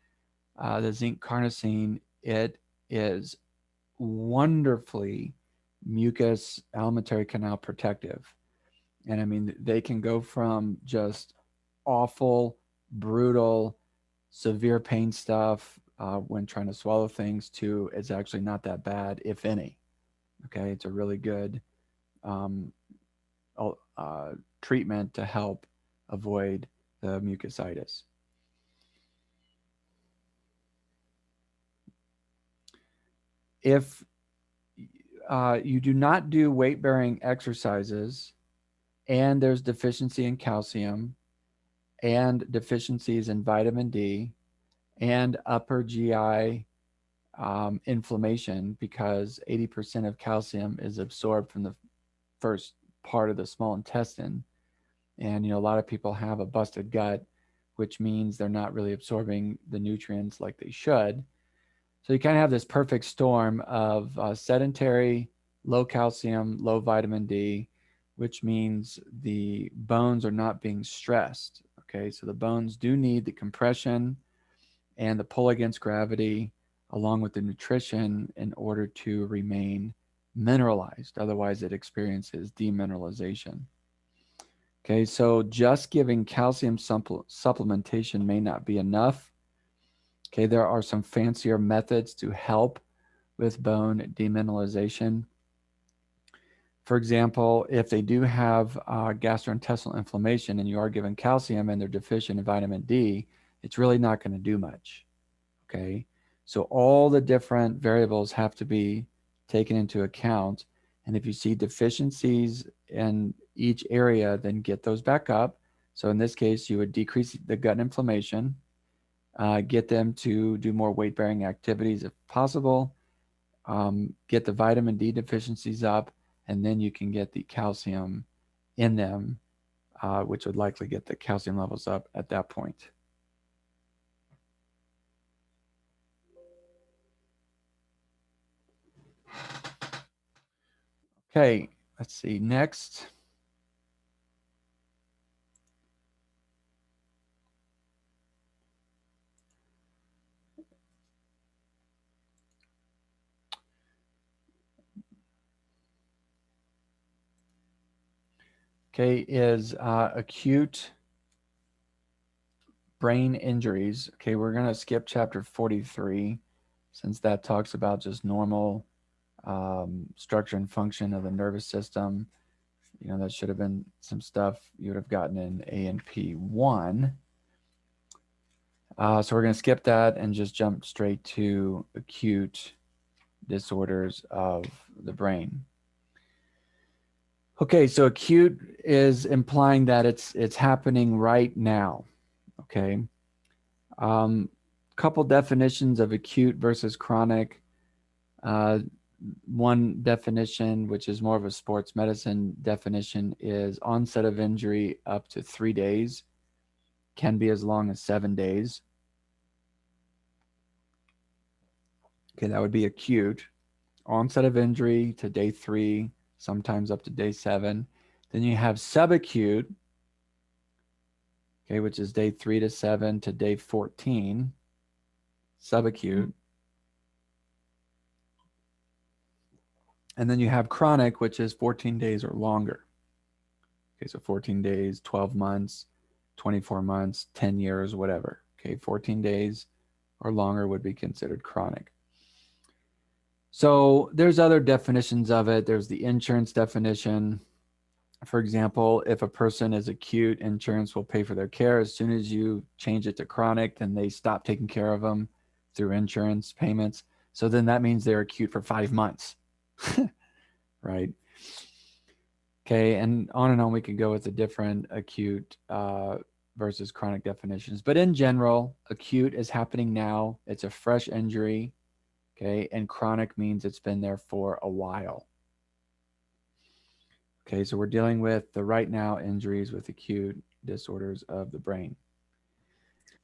the zinc carnosine, it is wonderfully mucus alimentary canal protective. And I mean, they can go from just awful, brutal, severe pain stuff when trying to swallow things to it's actually not that bad, if any. Okay, it's a really good um, treatment to help avoid the mucositis. If you do not do weight bearing exercises and there's deficiency in calcium and deficiencies in vitamin D and upper GI inflammation, because 80% of calcium is absorbed from the first part of the small intestine. And, a lot of people have a busted gut, which means they're not really absorbing the nutrients like they should. So you kind of have this perfect storm of sedentary, low calcium, low vitamin D, which means the bones are not being stressed. Okay, so the bones do need the compression and the pull against gravity along with the nutrition in order to remain mineralized. Otherwise, it experiences demineralization. Okay, so just giving calcium supplementation may not be enough. Okay, there are some fancier methods to help with bone demineralization. For example, if they do have gastrointestinal inflammation and you are given calcium and they're deficient in vitamin D, it's really not going to do much. Okay, so all the different variables have to be taken into account. And if you see deficiencies in each area, then get those back up. So in this case, you would decrease the gut inflammation, get them to do more weight bearing activities if possible, get the vitamin D deficiencies up, and then you can get the calcium in them, which would likely get the calcium levels up at that point. Okay, let's see. Next, okay, is acute brain injuries. Okay, we're going to skip chapter 43 since that talks about just normal structure and function of the nervous system. That should have been some stuff you would have gotten in A&P1. So we're going to skip that and just jump straight to acute disorders of the brain. Okay, so acute is implying that it's happening right now. Okay. Couple definitions of acute versus chronic. One definition, which is more of a sports medicine definition, is onset of injury up to 3 days, can be as long as 7 days. Okay, that would be acute. Onset of injury to day 3, sometimes up to day 7. Then you have subacute, okay, which is day 3 to 7 to day 14, subacute. And then you have chronic, which is 14 days or longer. Okay, so 14 days, 12 months, 24 months, 10 years, whatever. Okay, 14 days or longer would be considered chronic. So there's other definitions of it. There's the insurance definition. For example, if a person is acute, insurance will pay for their care. As soon as you change it to chronic, then they stop taking care of them through insurance payments. So then that means they're acute for 5 months, right? Okay, and on we could go with the different acute versus chronic definitions. But in general, acute is happening now. It's a fresh injury, okay? And chronic means it's been there for a while. Okay, so we're dealing with the right now injuries with acute disorders of the brain.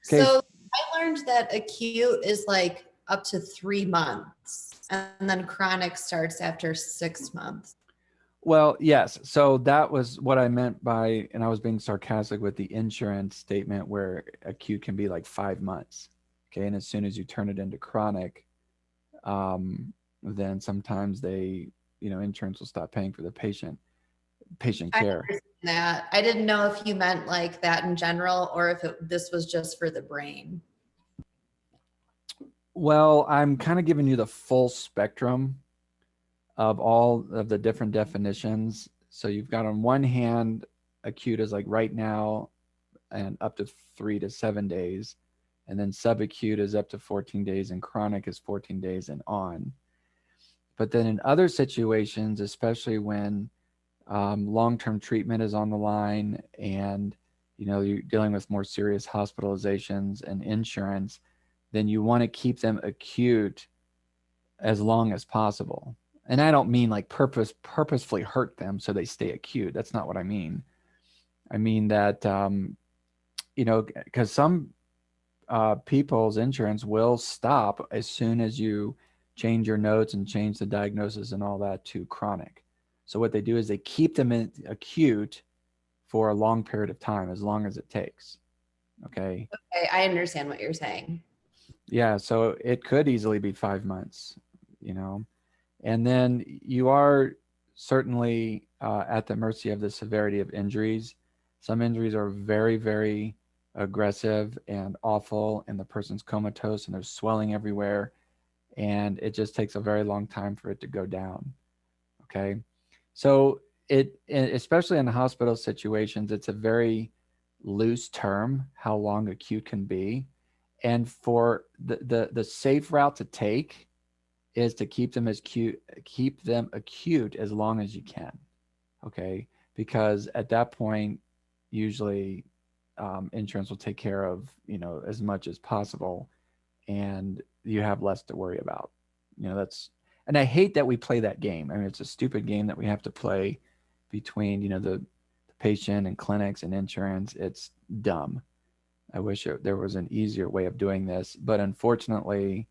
Okay. So I learned that acute is like up to 3 months, and then chronic starts after 6 months. Well, yes. So that was what I meant by, and I was being sarcastic with the insurance statement where acute can be like 5 months. Okay, and as soon as you turn it into chronic, then sometimes insurance will stop paying for the patient care. I understand that. I didn't know if you meant like that in general or if this was just for the brain. Well, I'm kind of giving you the full spectrum of all of the different definitions. So you've got on one hand, acute is like right now and up to 3 to 7 days. And then subacute is up to 14 days and chronic is 14 days and on. But then in other situations, especially when long-term treatment is on the line and you're dealing with more serious hospitalizations and insurance, then you want to keep them acute as long as possible. And I don't mean like purposefully hurt them so they stay acute. That's not what I mean. I mean that, because some people's insurance will stop as soon as you change your notes and change the diagnosis and all that to chronic. So what they do is they keep them in acute for a long period of time, as long as it takes. Okay. Okay, I understand what you're saying. Yeah, so it could easily be 5 months, and then you are certainly at the mercy of the severity of injuries. Some injuries are very, very aggressive and awful, and the person's comatose and there's swelling everywhere, and it just takes a very long time for it to go down. Okay. So especially in hospital situations, it's a very loose term, how long acute can be. And for the safe route to take is to keep them acute as long as you can. Okay. Because at that point, usually insurance will take care of, as much as possible, and you have less to worry about. And I hate that we play that game. I mean, it's a stupid game that we have to play between, the patient and clinics and insurance. It's dumb. I wish there was an easier way of doing this, but unfortunately,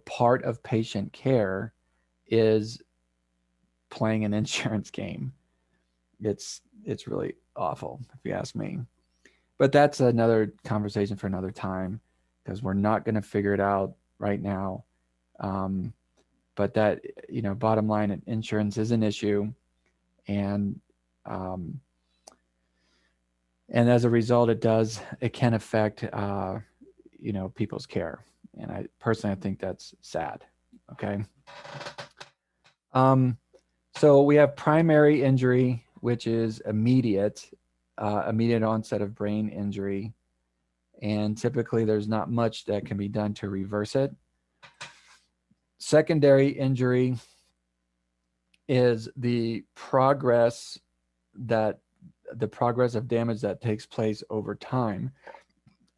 part of patient care is playing an insurance game. It's really awful, if you ask me. But that's another conversation for another time, because we're not going to figure it out right now. But that, bottom line, insurance is an issue, and as a result, it can affect people's care. And I think that's sad. Okay. Um, so we have primary injury, which is immediate onset of brain injury. And typically there's not much that can be done to reverse it. Secondary injury is that the progress of damage that takes place over time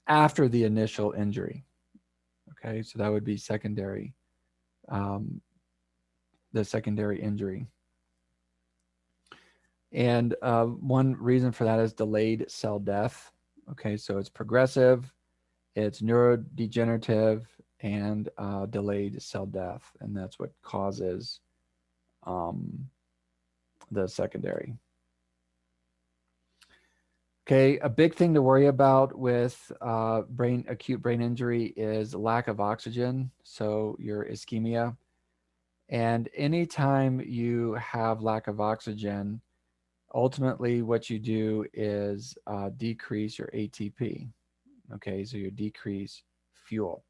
after the initial injury. Okay, so that would be um, the secondary injury. And one reason for that is delayed cell death. Okay, so it's progressive, it's neurodegenerative, and delayed cell death, and that's what causes um, the secondary. Okay, a big thing to worry about with acute brain injury is lack of oxygen, so your ischemia. And anytime you have lack of oxygen, ultimately what you do is decrease your ATP. Okay, so you decrease fuel.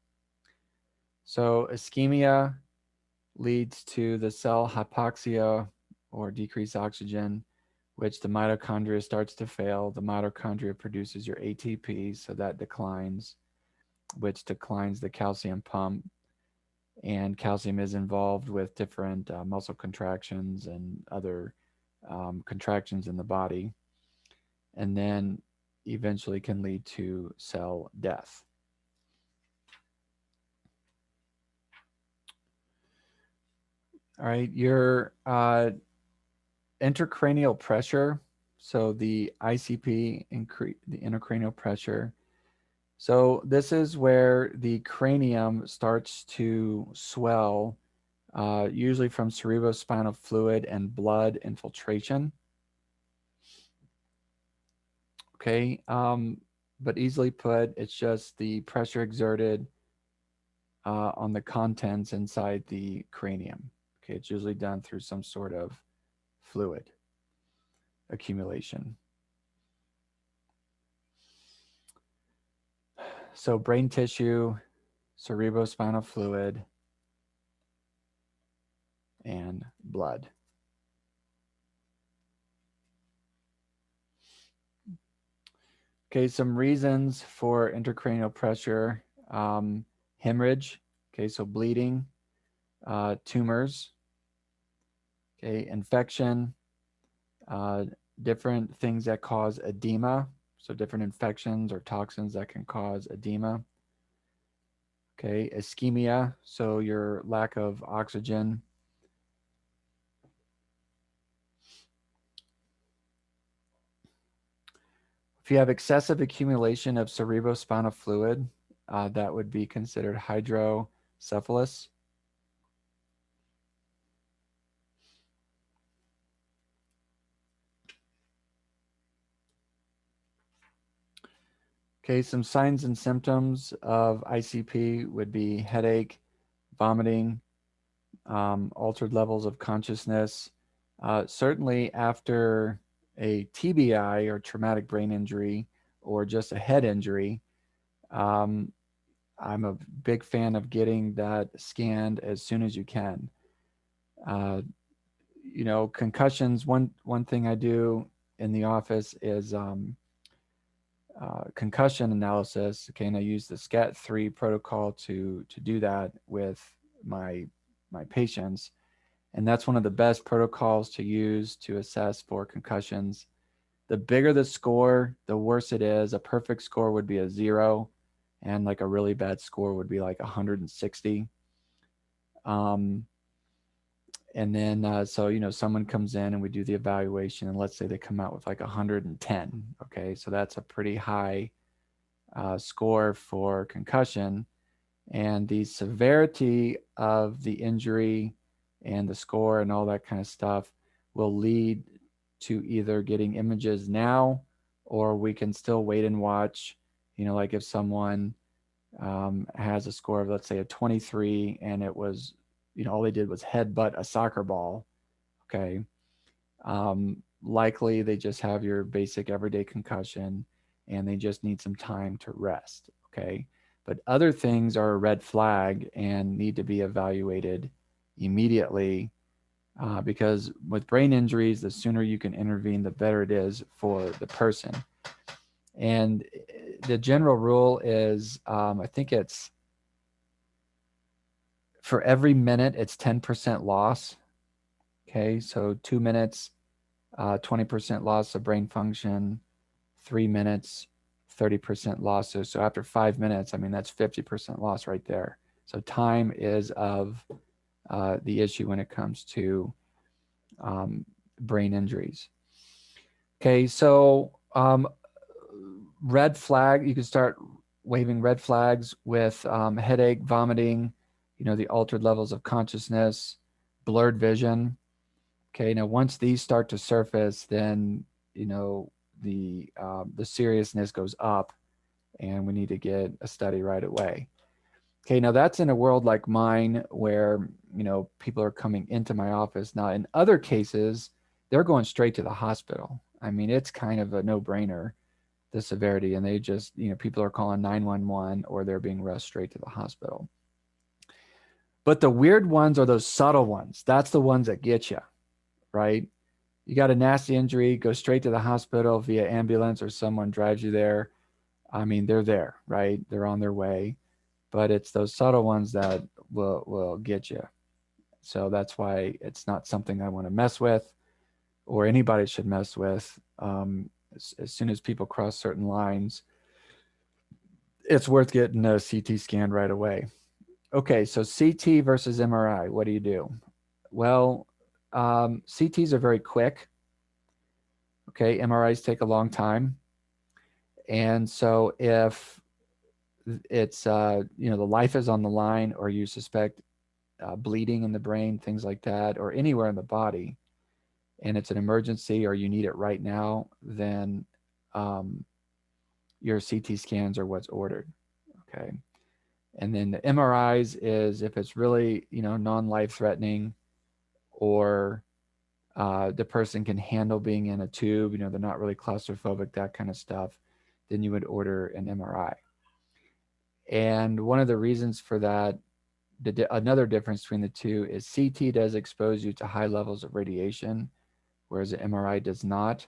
So ischemia leads to the cell hypoxia or decreased oxygen, which the mitochondria starts to fail. The mitochondria produces your ATP, so that declines, which declines the calcium pump. And calcium is involved with different muscle contractions and other contractions in the body, and then eventually can lead to cell death. All right, your intracranial pressure, so the ICP, the intracranial pressure. So this is where the cranium starts to swell, usually from cerebrospinal fluid and blood infiltration. Okay, but easily put, it's just the pressure exerted on the contents inside the cranium. Okay, it's usually done through some sort of fluid accumulation. So brain tissue, cerebrospinal fluid, and blood. Okay, some reasons for intracranial pressure: hemorrhage, okay, so bleeding, tumors, okay, infection, uh, different things that cause edema, so different infections or toxins that can cause edema. Okay, ischemia, so your lack of oxygen. If you have excessive accumulation of cerebrospinal fluid, that would be considered hydrocephalus. Okay, some signs and symptoms of ICP would be headache, vomiting, altered levels of consciousness. Certainly after a TBI or traumatic brain injury or just a head injury, um, I'm a big fan of getting that scanned as soon as you can. Uh, concussions. One thing I do in the office is concussion analysis. Okay, and I use the SCAT3 protocol to do that with my patients, and that's one of the best protocols to use to assess for concussions. The bigger the score, the worse it is. A perfect score would be a 0, and like a really bad score would be like 160. Um, and then someone comes in and we do the evaluation, and let's say they come out with like 110. Okay, so that's a pretty high score for concussion, and the severity of the injury and the score and all that kind of stuff will lead to either getting images now, or we can still wait and watch. Like if someone has a score of, let's say, a 23, and it was, all they did was headbutt a soccer ball. Okay, likely they just have your basic everyday concussion and they just need some time to rest. Okay. But other things are a red flag and need to be evaluated immediately, because with brain injuries, the sooner you can intervene, the better it is for the person. And the general rule is, I think it's for every minute, it's 10% loss. Okay, so 2 minutes, 20% loss of brain function, 3 minutes, 30% loss. So after 5 minutes, I mean, that's 50% loss right there. So time is of the issue when it comes to brain injuries. Okay, so red flag, you can start waving red flags with headache, vomiting, the altered levels of consciousness, blurred vision. Okay, now once these start to surface, then the seriousness goes up, and we need to get a study right away. Okay, now that's in a world like mine where people are coming into my office. Now, in other cases, they're going straight to the hospital. I mean, it's kind of a no-brainer, the severity, and they just people are calling 911 or they're being rushed straight to the hospital. But the weird ones are those subtle ones. That's the ones that get you, right? You got a nasty injury, go straight to the hospital via ambulance or someone drives you there. I mean, they're there, right? They're on their way. But it's those subtle ones that will get you. So that's why it's not something I want to mess with, or anybody should mess with. As soon as people cross certain lines, it's worth getting a CT scan right away. Okay, so CT versus MRI, what do you do? Well, CTs are very quick. Okay, MRIs take a long time. And so if it's, the life is on the line, or you suspect bleeding in the brain, things like that, or anywhere in the body, and it's an emergency or you need it right now, then your CT scans are what's ordered. Okay. And then the MRIs is if it's really, non-life threatening, or the person can handle being in a tube, they're not really claustrophobic, that kind of stuff, then you would order an MRI. And one of the reasons for that, another difference between the two, is CT does expose you to high levels of radiation, whereas the MRI does not.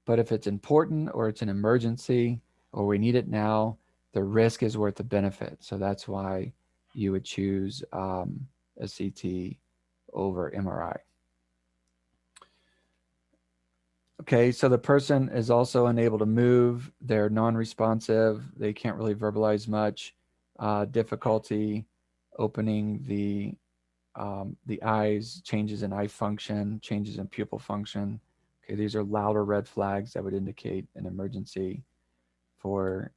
But if it's important or it's an emergency or we need it now, the risk is worth the benefit. So that's why you would choose a CT over MRI. Okay, so the person is also unable to move. They're non-responsive. They can't really verbalize much. Difficulty opening the eyes, changes in eye function, changes in pupil function. Okay, these are louder red flags that would indicate an emergency for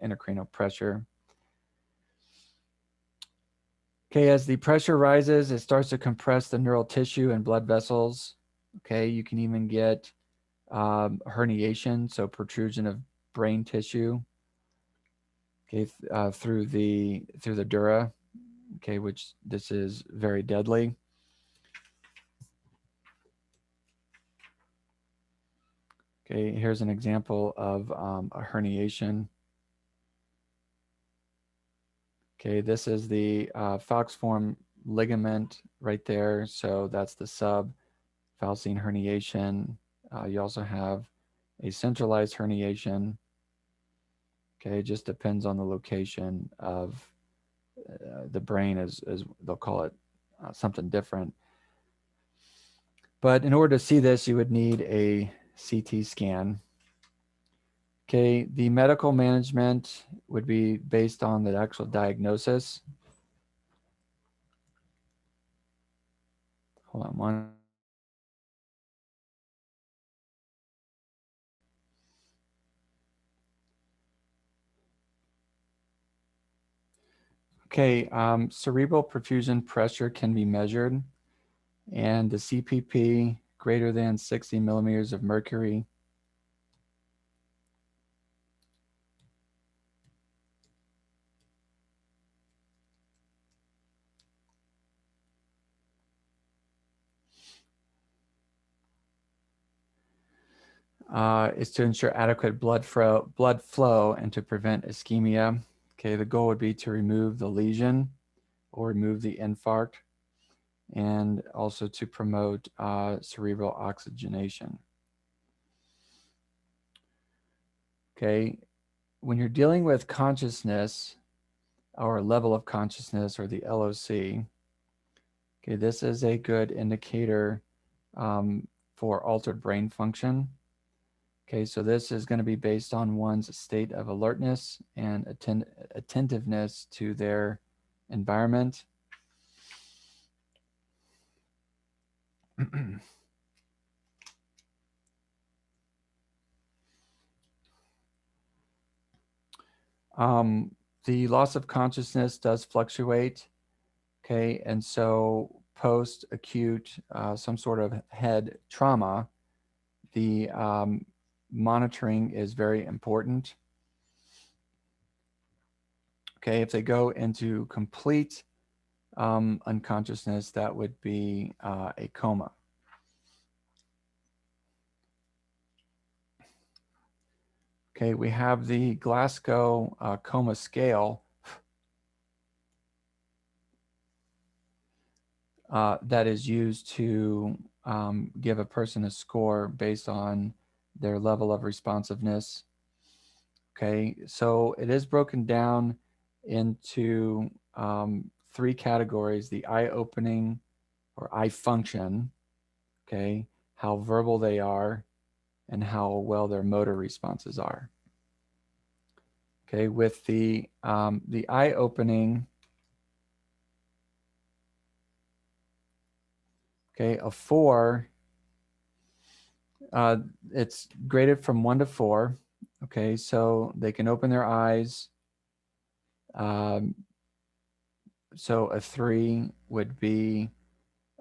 intracranial pressure. Okay, as the pressure rises, it starts to compress the neural tissue and blood vessels. Okay, you can even get herniation, so protrusion of brain tissue. Okay, through the dura. Okay, which this is very deadly. Okay, here's an example of a herniation. Okay, this is the falciform ligament right there. So that's the subfalcine herniation. You also have a centralized herniation. Okay, it just depends on the location of the brain, as they'll call it something different. But in order to see this, you would need a CT scan. Okay, the medical management would be based on the actual diagnosis. Hold on one. Okay, cerebral perfusion pressure can be measured, and the CPP greater than 60 millimeters of mercury. Is to ensure adequate blood flow and to prevent ischemia. Okay, the goal would be to remove the lesion or remove the infarct. and also to promote cerebral oxygenation. Okay, when you're dealing with consciousness or level of consciousness or the LOC, okay, this is a good indicator for altered brain function. Okay, so this is going to be based on one's state of alertness and attentiveness to their environment. The loss of consciousness does fluctuate. Okay, and so post-acute, some sort of head trauma, the monitoring is very important. Okay, if they go into complete unconsciousness, that would be a coma. Okay, we have the Glasgow coma scale that is used to give a person a score based on their level of responsiveness. Okay, so it is broken down into three categories: the eye opening or eye function, okay, how verbal they are, and how well their motor responses are. Okay, with the eye opening, okay, a 4, it's graded from 1 to 4. Okay, so they can open their eyes. Um, so a 3 would be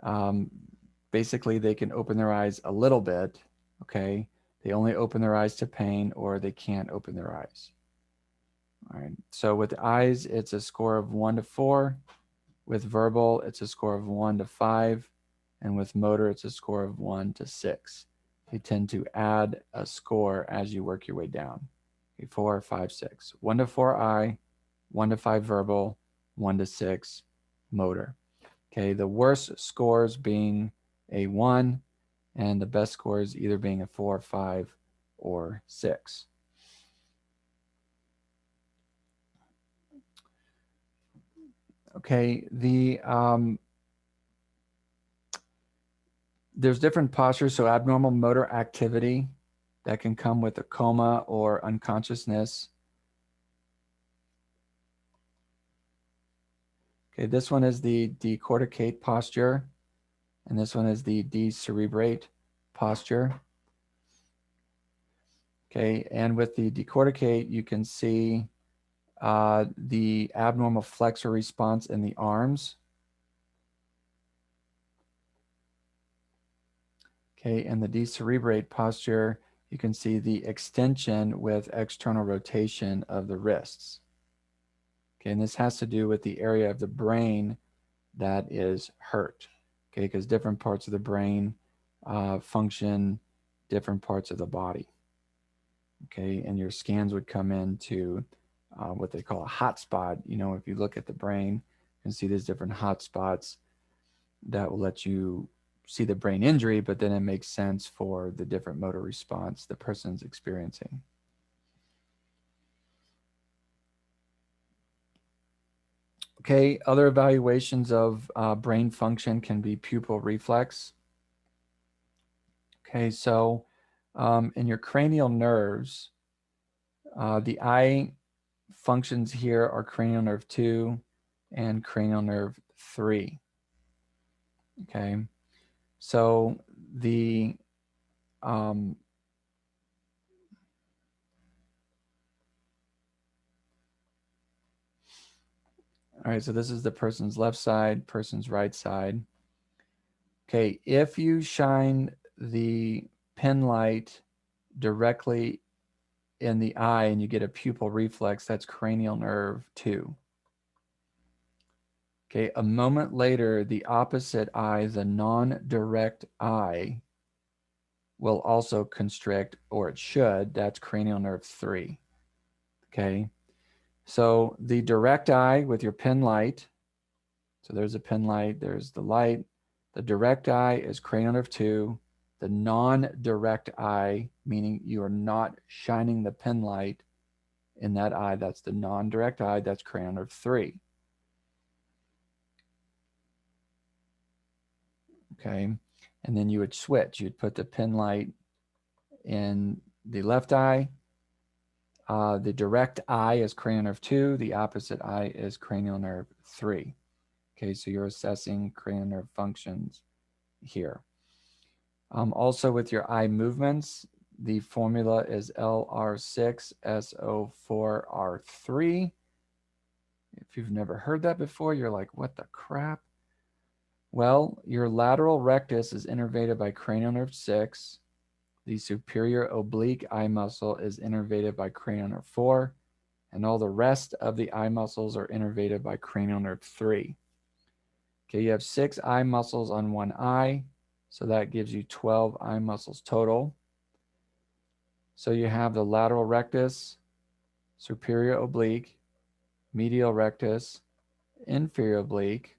um, basically they can open their eyes a little bit. Okay, they only open their eyes to pain, or they can't open their eyes. All right, so with eyes, it's a score of 1 to 4. With verbal, it's a score of 1 to 5. And with motor, it's a score of 1 to 6. They tend to add a score as you work your way down. Okay, 4, 5, 6. 1 to 4 eye, 1 to 5 verbal, 1 to 6 motor. Okay, the worst scores being a 1, and the best scores either being a 4, 5, or 6. Okay, there's different postures, so abnormal motor activity that can come with a coma or unconsciousness. Okay, this one is the decorticate posture, and this one is the decerebrate posture. Okay, and with the decorticate, you can see the abnormal flexor response in the arms. Okay, and the decerebrate posture, you can see the extension with external rotation of the wrists. Okay, and this has to do with the area of the brain that is hurt. Okay, because different parts of the brain function different parts of the body. Okay, and your scans would come into what they call a hot spot. You know, if you look at the brain, you can see there's different hot spots that will let you see the brain injury, but then it makes sense for the different motor response the person's experiencing. Okay, other evaluations of brain function can be pupil reflex. Okay, so in your cranial nerves, the eye functions here are cranial nerve 2 and cranial nerve 3. Okay, so the all right, so this is the person's left side, person's right side. Okay, if you shine the pen light directly in the eye and you get a pupil reflex, that's cranial nerve 2. Okay, a moment later, the opposite eye, the non-direct eye, will also constrict, or it should. That's cranial nerve 3. Okay, so the direct eye with your pen light, so there's a pen light, there's the light. The direct eye is cranial nerve 2. The non-direct eye, meaning you are not shining the pen light in that eye, that's the non-direct eye, that's cranial nerve 3. Okay, and then you would switch. You'd put the pen light in the left eye. The direct eye is cranial nerve 2. The opposite eye is cranial nerve 3. Okay, so you're assessing cranial nerve functions here. Also with your eye movements, the formula is LR6SO4R3. If you've never heard that before, you're like, what the crap? Well, your lateral rectus is innervated by cranial nerve 6. The superior oblique eye muscle is innervated by cranial nerve 4. And all the rest of the eye muscles are innervated by cranial nerve 3. Okay, you have 6 eye muscles on one eye, so that gives you 12 eye muscles total. So you have the lateral rectus, superior oblique, medial rectus, inferior oblique,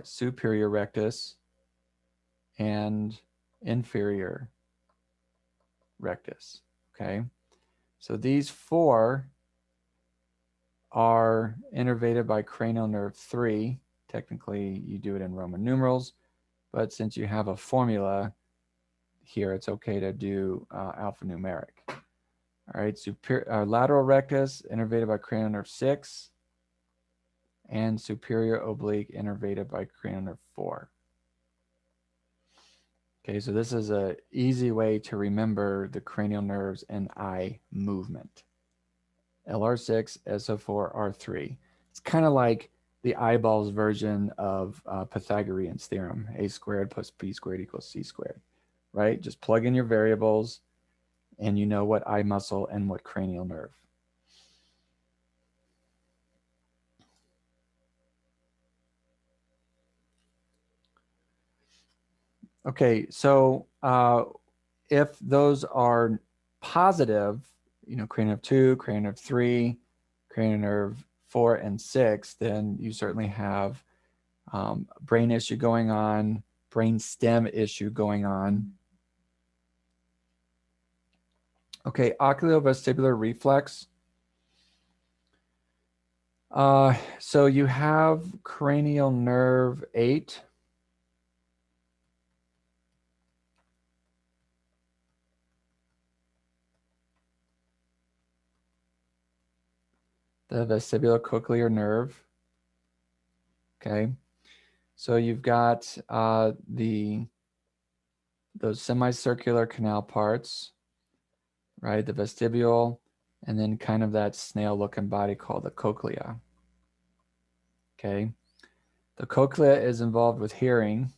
superior rectus, and inferior rectus. Okay, so these 4 are innervated by cranial nerve 3. Technically, you do it in Roman numerals, but since you have a formula here, it's okay to do alphanumeric. All right, lateral rectus innervated by cranial nerve 6, and superior oblique innervated by cranial nerve 4. Okay, so this is an easy way to remember the cranial nerves and eye movement. LR6, SO4, R3. It's kind of like the eyeballs version of Pythagorean's theorem, a squared plus b squared equals c squared, right? Just plug in your variables and you know what eye muscle and what cranial nerve. Okay, so if those are positive, you know, cranial nerve 2, cranial nerve 3, cranial nerve 4, and 6, then you certainly have brain issue going on, brain stem issue going on. Okay, oculovestibular reflex. So you have cranial nerve 8. The vestibulocochlear nerve. Okay, so you've got those semicircular canal parts, right? The vestibule, and then kind of that snail-looking body called the cochlea. Okay, the cochlea is involved with hearing,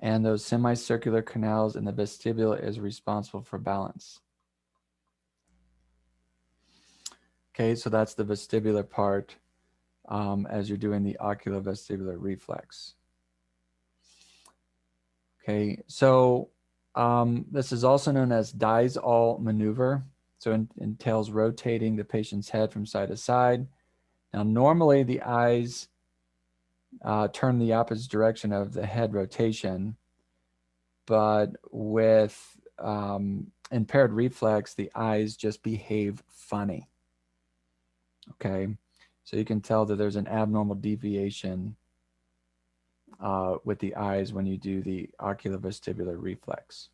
and those semicircular canals in the vestibule is responsible for balance. Okay, so that's the vestibular part as you're doing the oculovestibular reflex. Okay, so this is also known as Dies-all maneuver. So it entails rotating the patient's head from side to side. Now, normally the eyes turn the opposite direction of the head rotation, but with impaired reflex, the eyes just behave funny. Okay, so you can tell that there's an abnormal deviation with the eyes when you do the oculovestibular reflex.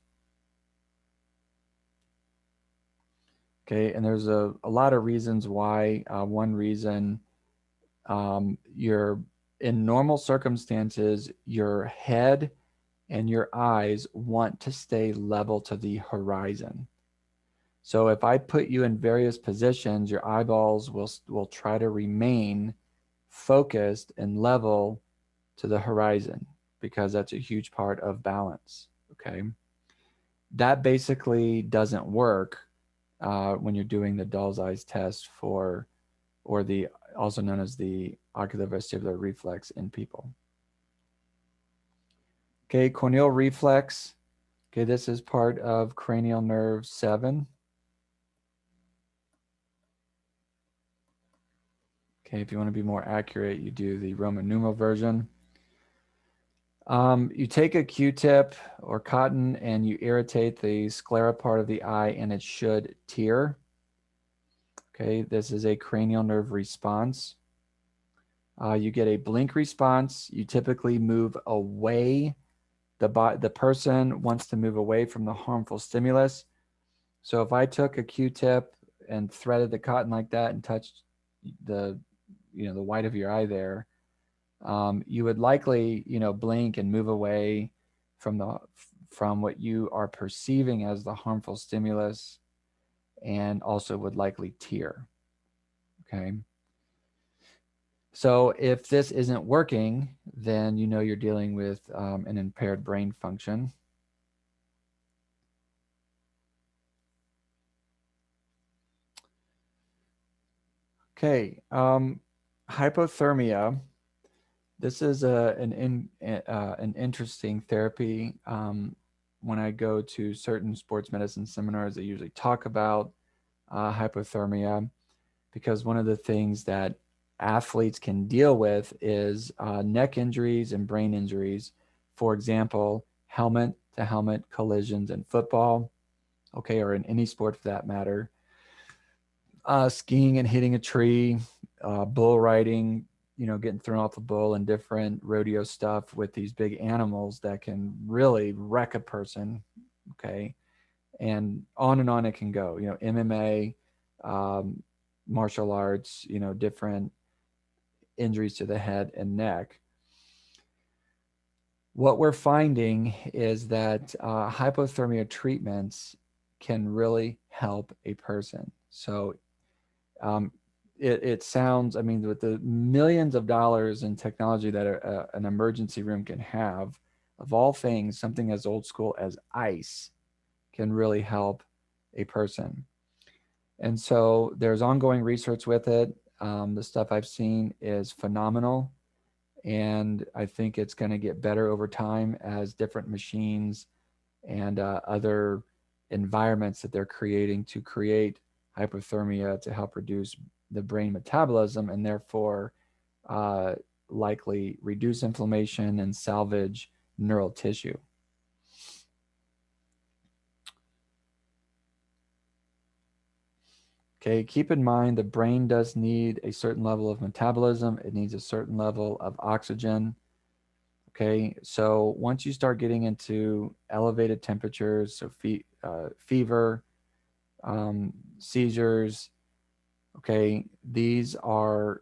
Okay, and there's a lot of reasons why. One reason, you're in normal circumstances, your head and your eyes want to stay level to the horizon. So if I put you in various positions, your eyeballs will try to remain focused and level to the horizon because that's a huge part of balance. Okay, that basically doesn't work when you're doing the doll's eyes test for, or the also known as the oculovestibular reflex in people. Okay, corneal reflex. Okay, this is part of cranial nerve 7. Okay, if you want to be more accurate, you do the Roman numeral version. You take a Q-tip or cotton and you irritate the sclera part of the eye, and it should tear. Okay, this is a cranial nerve response. You get a blink response. You typically move away. The person wants to move away from the harmful stimulus. So if I took a Q-tip and threaded the cotton like that and touched the, the white of your eye there, you would likely, blink and move away from what you are perceiving as the harmful stimulus, and also would likely tear. Okay. So if this isn't working, then you're dealing with an impaired brain function. Okay, hypothermia. This is an interesting therapy. When I go to certain sports medicine seminars, they usually talk about hypothermia, because one of the things that athletes can deal with is neck injuries and brain injuries. For example, helmet to helmet collisions in football, okay, or in any sport for that matter. Skiing and hitting a tree, bull riding, getting thrown off the bull, and different rodeo stuff with these big animals that can really wreck a person. Okay. And on it can go, MMA, um, martial arts, different injuries to the head and neck. What we're finding is that hypothermia treatments can really help a person. So um, it sounds, I mean, with the millions of dollars in technology that an emergency room can have, of all things, something as old school as ice can really help a person. And so there's ongoing research with it. The stuff I've seen is phenomenal. And I think it's going to get better over time as different machines and other environments that they're creating to create hypothermia to help reduce the brain metabolism, and therefore uh, likely reduce inflammation and salvage neural tissue. Okay, keep in mind the brain does need a certain level of metabolism. It needs a certain level of oxygen. Okay, so once you start getting into elevated temperatures, so fever, seizures, okay, these are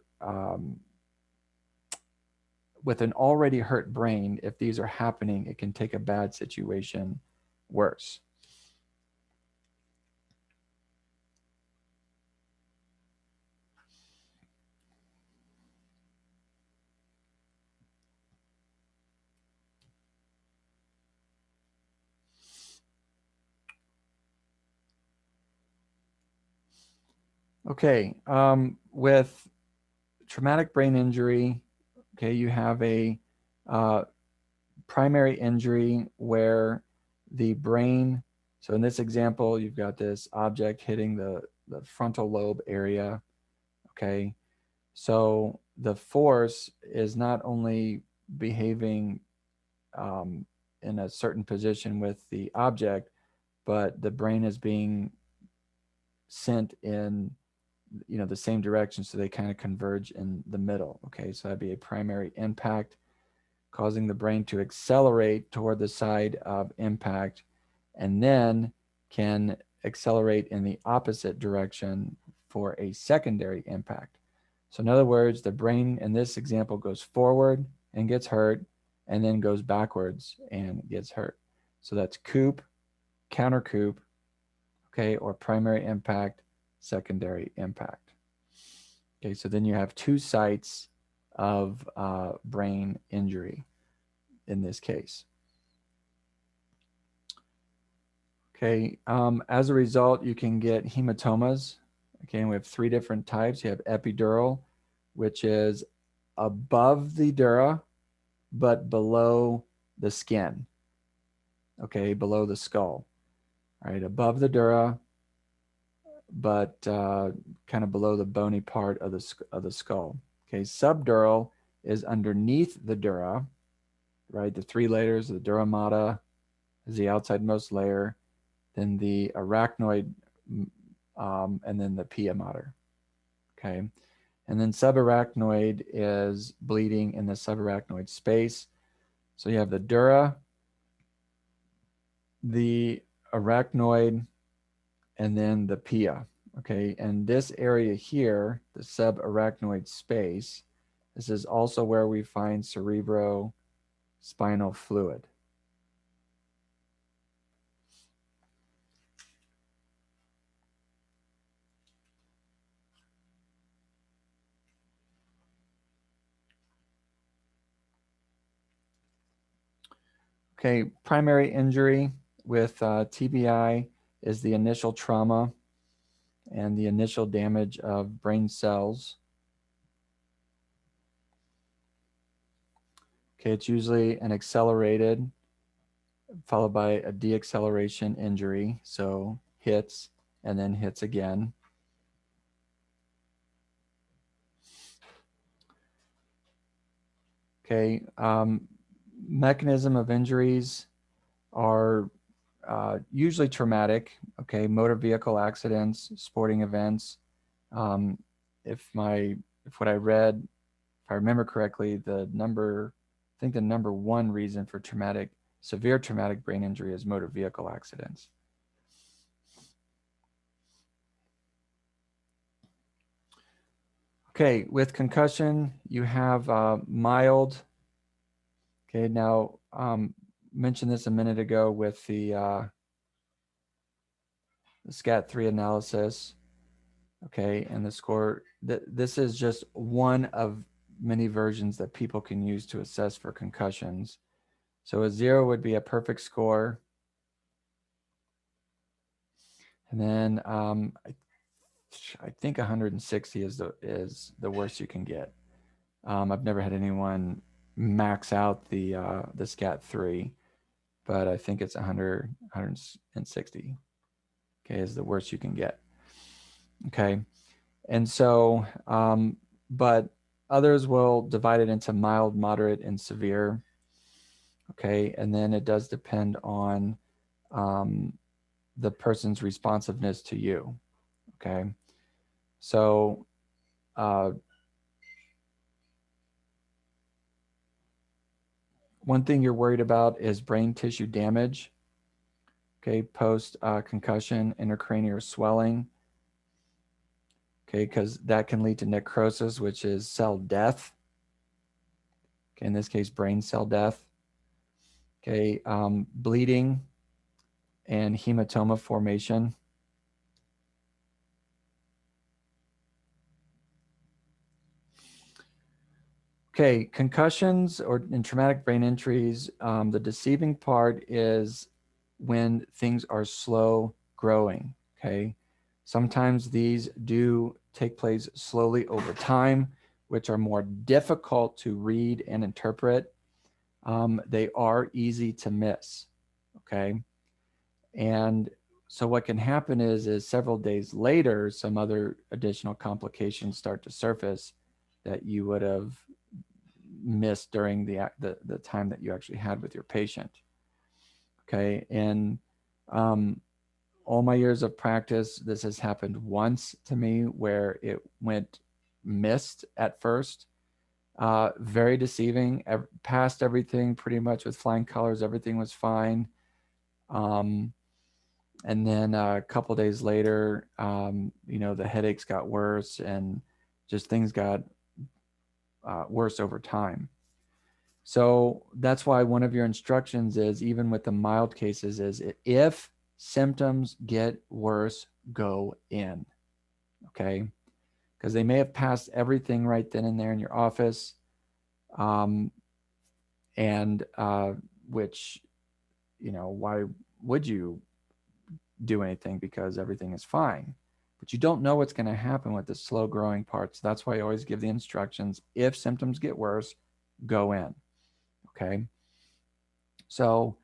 with an already hurt brain. If these are happening, it can take a bad situation worse. Okay, with traumatic brain injury, okay, you have a uh, primary injury where the brain, so in this example, you've got this object hitting the frontal lobe area, okay? So the force is not only behaving in a certain position with the object, but the brain is being sent in the same direction, so they kind of converge in the middle. Okay, so that'd be a primary impact, causing the brain to accelerate toward the side of impact, and then can accelerate in the opposite direction for a secondary impact. So in other words, the brain in this example goes forward and gets hurt, and then goes backwards and gets hurt. So that's coup, counter coup, okay, or primary impact, secondary impact. Okay, so then you have two sites of brain injury in this case. Okay, as a result, you can get hematomas. Okay, and we have three different types. You have epidural, which is above the dura, but below the skin. Okay, below the skull. All right, above the dura, but kind of below the bony part of the skull. Okay, subdural is underneath the dura, right? The three layers, the dura mater is the outsidemost layer, then the arachnoid, and then the pia mater. Okay, and then subarachnoid is bleeding in the subarachnoid space. So you have the dura, the arachnoid, and then the pia. Okay, and this area here, the subarachnoid space, this is also where we find cerebrospinal fluid. Okay, primary injury with TBI is the initial trauma and the initial damage of brain cells. Okay, it's usually an accelerated followed by a deacceleration injury. So hits and then hits again. Okay, mechanism of injuries are usually traumatic. Okay, motor vehicle accidents, sporting events. Um, if what I read, if I remember correctly, I think the number one reason for severe traumatic brain injury is motor vehicle accidents. Okay, with concussion, you have mild. Okay, now mentioned this a minute ago with the SCAT3 analysis. Okay, and the score. This is just one of many versions that people can use to assess for concussions. So a 0 would be a perfect score. And then I think 160 is the worst you can get. I've never had anyone max out the SCAT3, but I think it's 160. Okay, is the worst you can get. Okay, and so, but others will divide it into mild, moderate, and severe. Okay, and then it does depend on the person's responsiveness to you. Okay, so one thing you're worried about is brain tissue damage. Okay, post concussion, intracranial swelling. Okay, because that can lead to necrosis, which is cell death. Okay, in this case, brain cell death. Okay, bleeding and hematoma formation. Okay, concussions and traumatic brain injuries, the deceiving part is when things are slow growing, okay? Sometimes these do take place slowly over time, which are more difficult to read and interpret. They are easy to miss, okay? And so what can happen is several days later, some other additional complications start to surface that you would have missed during the time that you actually had with your patient. Okay, and all my years of practice, this has happened once to me where it went missed at first. Very deceiving. Passed everything pretty much with flying colors. Everything was fine. And then a couple days later, the headaches got worse and just things got worse over time. So that's why one of your instructions is, even with the mild cases, is if symptoms get worse, go in. Okay, because they may have passed everything right then and there in your office, and which, why would you do anything, because everything is fine, but you don't know what's going to happen with the slow growing parts. That's why I always give the instructions: if symptoms get worse, go in. Okay, so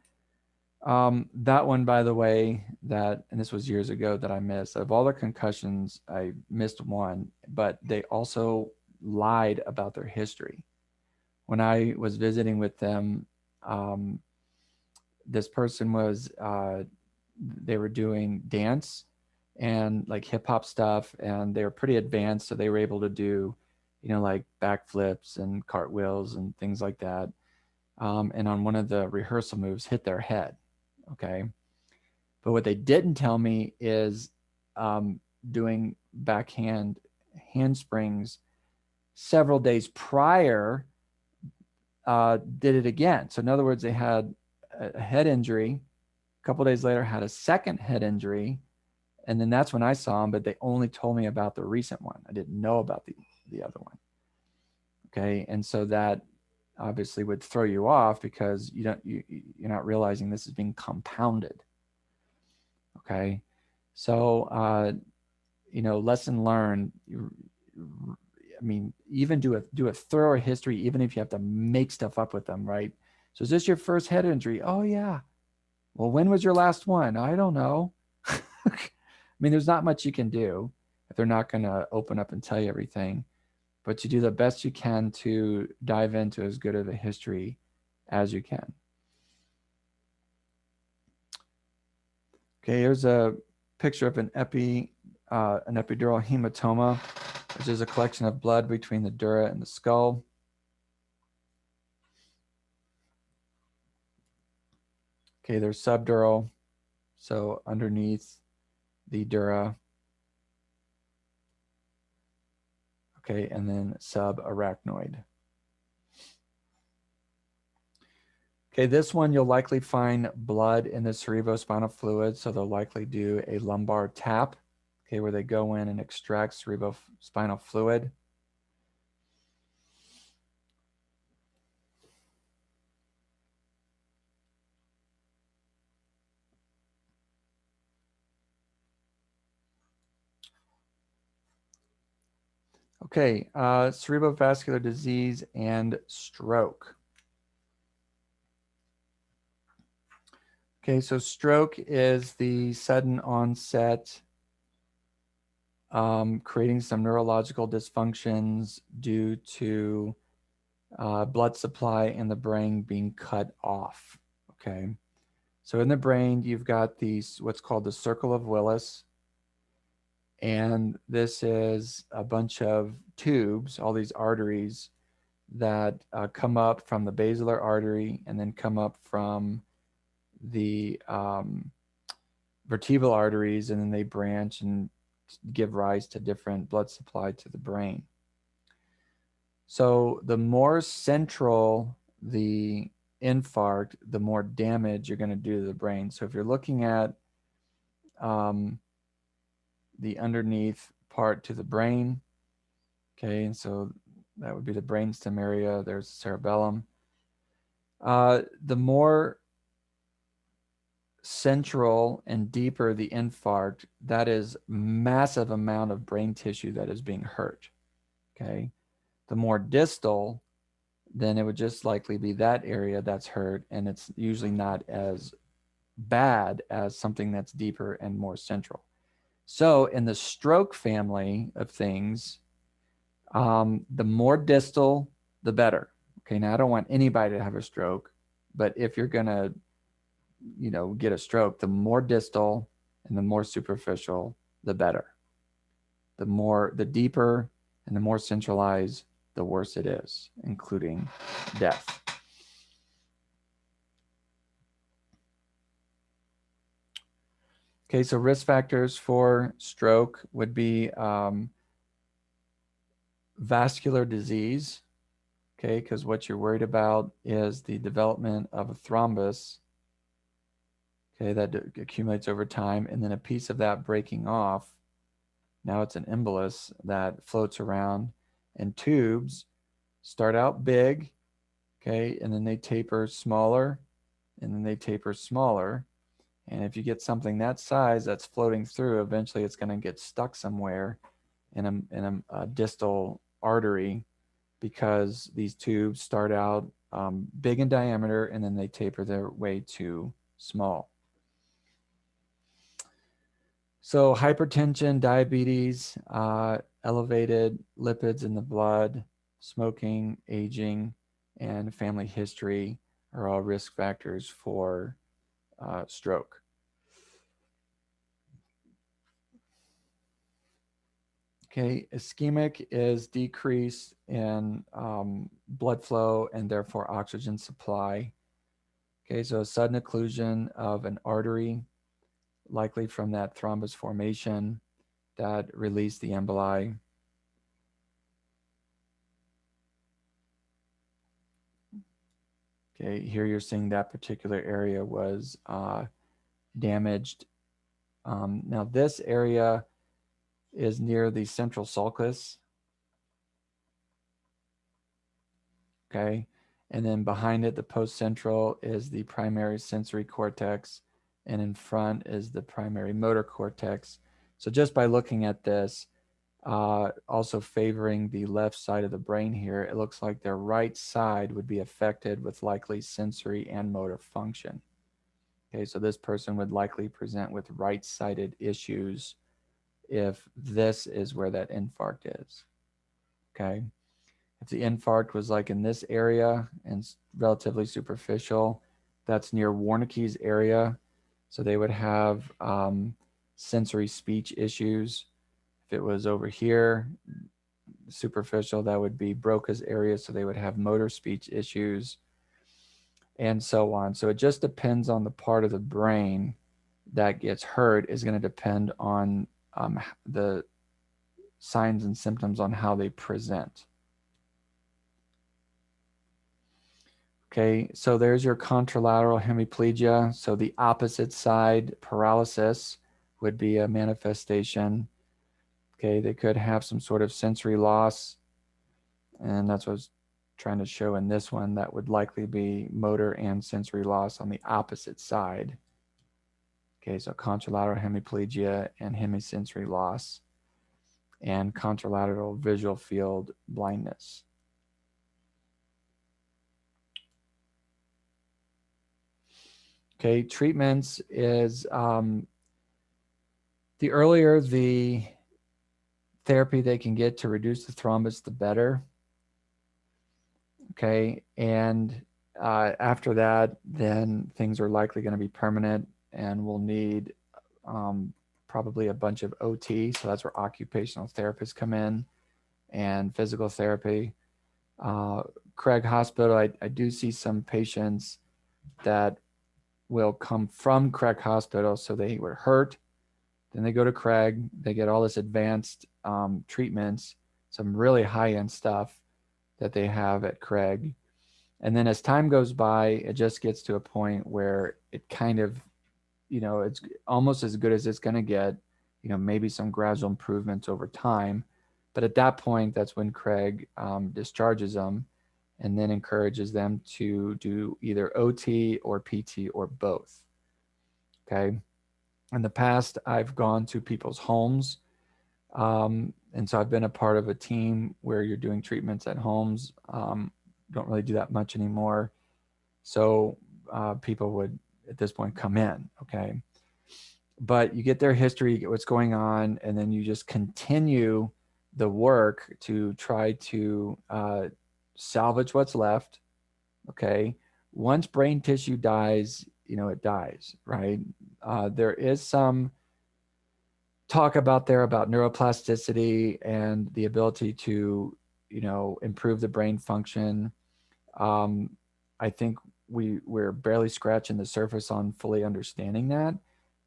That one, by the way, and this was years ago that I missed. Of all the concussions, I missed one, but they also lied about their history. When I was visiting with them, um, this person was, they were doing dance and like hip hop stuff, and they were pretty advanced, so they were able to do, like backflips and cartwheels and things like that. And on one of the rehearsal moves, hit their head. Okay. But what they didn't tell me is um, doing backhand handsprings several days prior, did it again. So in other words, they had a head injury. A couple days later, had a second head injury, and then that's when I saw them. But they only told me about the recent one. I didn't know about the other one. Okay, and so that obviously would throw you off because you're not realizing this is being compounded. Okay, so lesson learned. I mean, even do a thorough history, even if you have to make stuff up with them, right? So is this your first head injury? Oh yeah. Well, when was your last one? I don't know. I mean, there's not much you can do if they're not going to open up and tell you everything, but you do the best you can to dive into as good of a history as you can. Okay, here's a picture of an epidural hematoma, which is a collection of blood between the dura and the skull. Okay, there's subdural, so underneath the dura. Okay, and then subarachnoid. Okay, this one you'll likely find blood in the cerebrospinal fluid, so they'll likely do a lumbar tap, okay, where they go in and extract cerebrospinal fluid. Okay, cerebrovascular disease and stroke. Okay, so stroke is the sudden onset, creating some neurological dysfunctions due to blood supply in the brain being cut off. Okay, so in the brain, you've got what's called the circle of Willis. And this is a bunch of tubes, all these arteries that come up from the basilar artery and then come up from the vertebral arteries, and then they branch and give rise to different blood supply to the brain. So the more central the infarct, the more damage you're going to do to the brain. So if you're looking at the underneath part to the brain, okay, and so that would be the brainstem area. There's the cerebellum. The more central and deeper the infarct, that is massive amount of brain tissue that is being hurt. Okay, the more distal, then it would just likely be that area that's hurt, and it's usually not as bad as something that's deeper and more central. So in the stroke family of things, the more distal, the better. Okay, now I don't want anybody to have a stroke, but if you're gonna, get a stroke, the more distal and the more superficial, the better. The deeper and the more centralized, the worse it is, including death. Okay, so risk factors for stroke would be vascular disease, okay, because what you're worried about is the development of a thrombus, okay, that accumulates over time, and then a piece of that breaking off. Now it's an embolus that floats around, and tubes start out big, okay, and then they taper smaller, and then they taper smaller. And if you get something that size that's floating through, eventually it's going to get stuck somewhere in a distal artery, because these tubes start out big in diameter and then they taper their way to small. So hypertension, diabetes, elevated lipids in the blood, smoking, aging, and family history are all risk factors for stroke. Okay, ischemic is decrease in blood flow and therefore oxygen supply. Okay, so a sudden occlusion of an artery, likely from that thrombus formation that released the emboli. Okay, here you're seeing that particular area was damaged. Now this area is near the central sulcus. Okay, and then behind it, the postcentral is the primary sensory cortex, and in front is the primary motor cortex. So just by looking at this, also favoring the left side of the brain here, it looks like their right side would be affected with likely sensory and motor function. Okay, so this person would likely present with right-sided issues if this is where that infarct is. Okay, if the infarct was like in this area and relatively superficial, that's near Wernicke's area. So they would have sensory speech issues. If it was over here, superficial, that would be Broca's area. So they would have motor speech issues and so on. So it just depends on the part of the brain that gets hurt is going to depend on the signs and symptoms on how they present. Okay, so there's your contralateral hemiplegia. So the opposite side paralysis would be a manifestation. Okay, they could have some sort of sensory loss, and that's what I was trying to show in this one. That would likely be motor and sensory loss on the opposite side. Okay, so contralateral hemiplegia and hemisensory loss, and contralateral visual field blindness. Okay, treatments is the earlier the therapy they can get to reduce the thrombus, the better. Okay, and after that, then things are likely going to be permanent and we'll need probably a bunch of OT. So that's where occupational therapists come in and physical therapy. Craig Hospital, I do see some patients that will come from Craig Hospital. So they were hurt. Then they go to Craig. They get all this advanced treatments, some really high-end stuff that they have at Craig. And then as time goes by, it just gets to a point where it kind of, it's almost as good as it's going to get, maybe some gradual improvements over time. But at that point, that's when Craig discharges them and then encourages them to do either OT or PT or both. Okay. In the past, I've gone to people's homes. And so I've been a part of a team where you're doing treatments at homes. Don't really do that much anymore. So people would, at this point, come in. Okay. But you get their history, you get what's going on, and then you just continue the work to try to salvage what's left. Okay. Once brain tissue dies, it dies, right? There is some talk about neuroplasticity and the ability to, improve the brain function. I think we're barely scratching the surface on fully understanding that.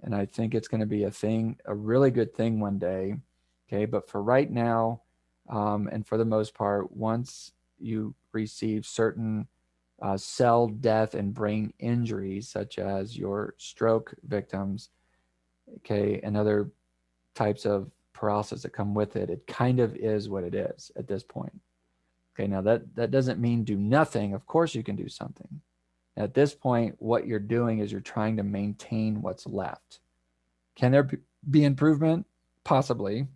And I think it's going to be a really good thing one day. Okay. But for right now, and for the most part, once you receive certain cell death and brain injuries, such as your stroke victims, okay, and other types of paralysis that come with it, it kind of is what it is at this point. Okay, now that doesn't mean do nothing. Of course you can do something. At this point, what you're doing is you're trying to maintain what's left. Can there be improvement? Possibly,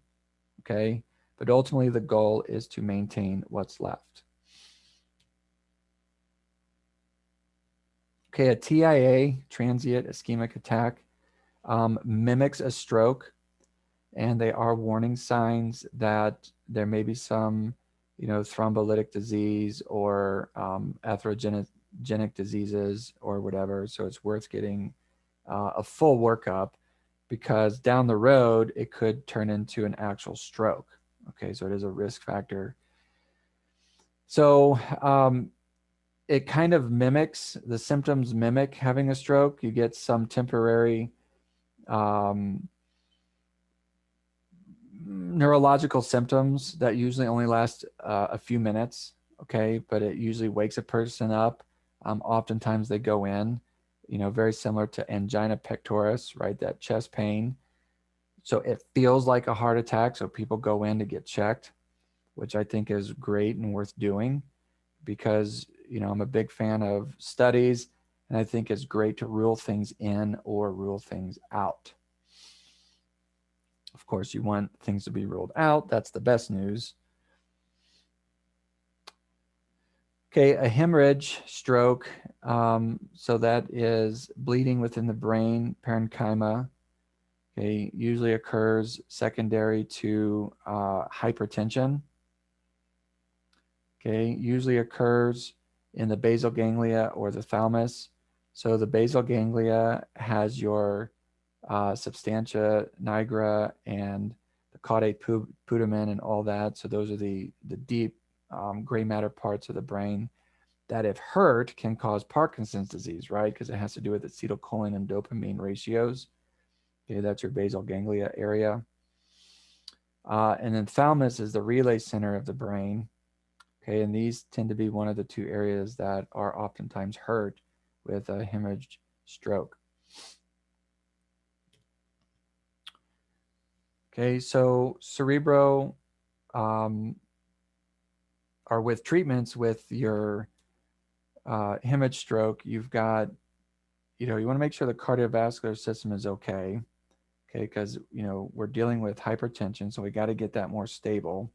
okay? But ultimately the goal is to maintain what's left. Okay, a TIA, transient ischemic attack, mimics a stroke, and they are warning signs that there may be some, thrombolytic disease or atherogenic diseases or whatever. So it's worth getting a full workup, because down the road it could turn into an actual stroke. Okay, so it is a risk factor. So it kind of mimics, the symptoms mimic having a stroke. You get some temporary um, neurological symptoms that usually only last a few minutes. Okay, but it usually wakes a person up. Oftentimes they go in, very similar to angina pectoris, right? That chest pain. So it feels like a heart attack. So people go in to get checked, which I think is great and worth doing, because, I'm a big fan of studies, and I think it's great to rule things in or rule things out. Of course, you want things to be ruled out. That's the best news. Okay, a hemorrhage, stroke. So that is bleeding within the brain, parenchyma. Okay, usually occurs secondary to hypertension. Okay, usually occurs in the basal ganglia or the thalamus. So the basal ganglia has your substantia nigra and the caudate putamen and all that. So those are the deep gray matter parts of the brain that, if hurt, can cause Parkinson's disease, right? Because it has to do with acetylcholine and dopamine ratios. Okay, that's your basal ganglia area. And then thalamus is the relay center of the brain. Okay, and these tend to be one of the two areas that are oftentimes hurt with a hemorrhage stroke. Okay, so cerebro or with treatments with your hemorrhage stroke, you've got, you want to make sure the cardiovascular system is okay. Okay, because, we're dealing with hypertension, so we got to get that more stable.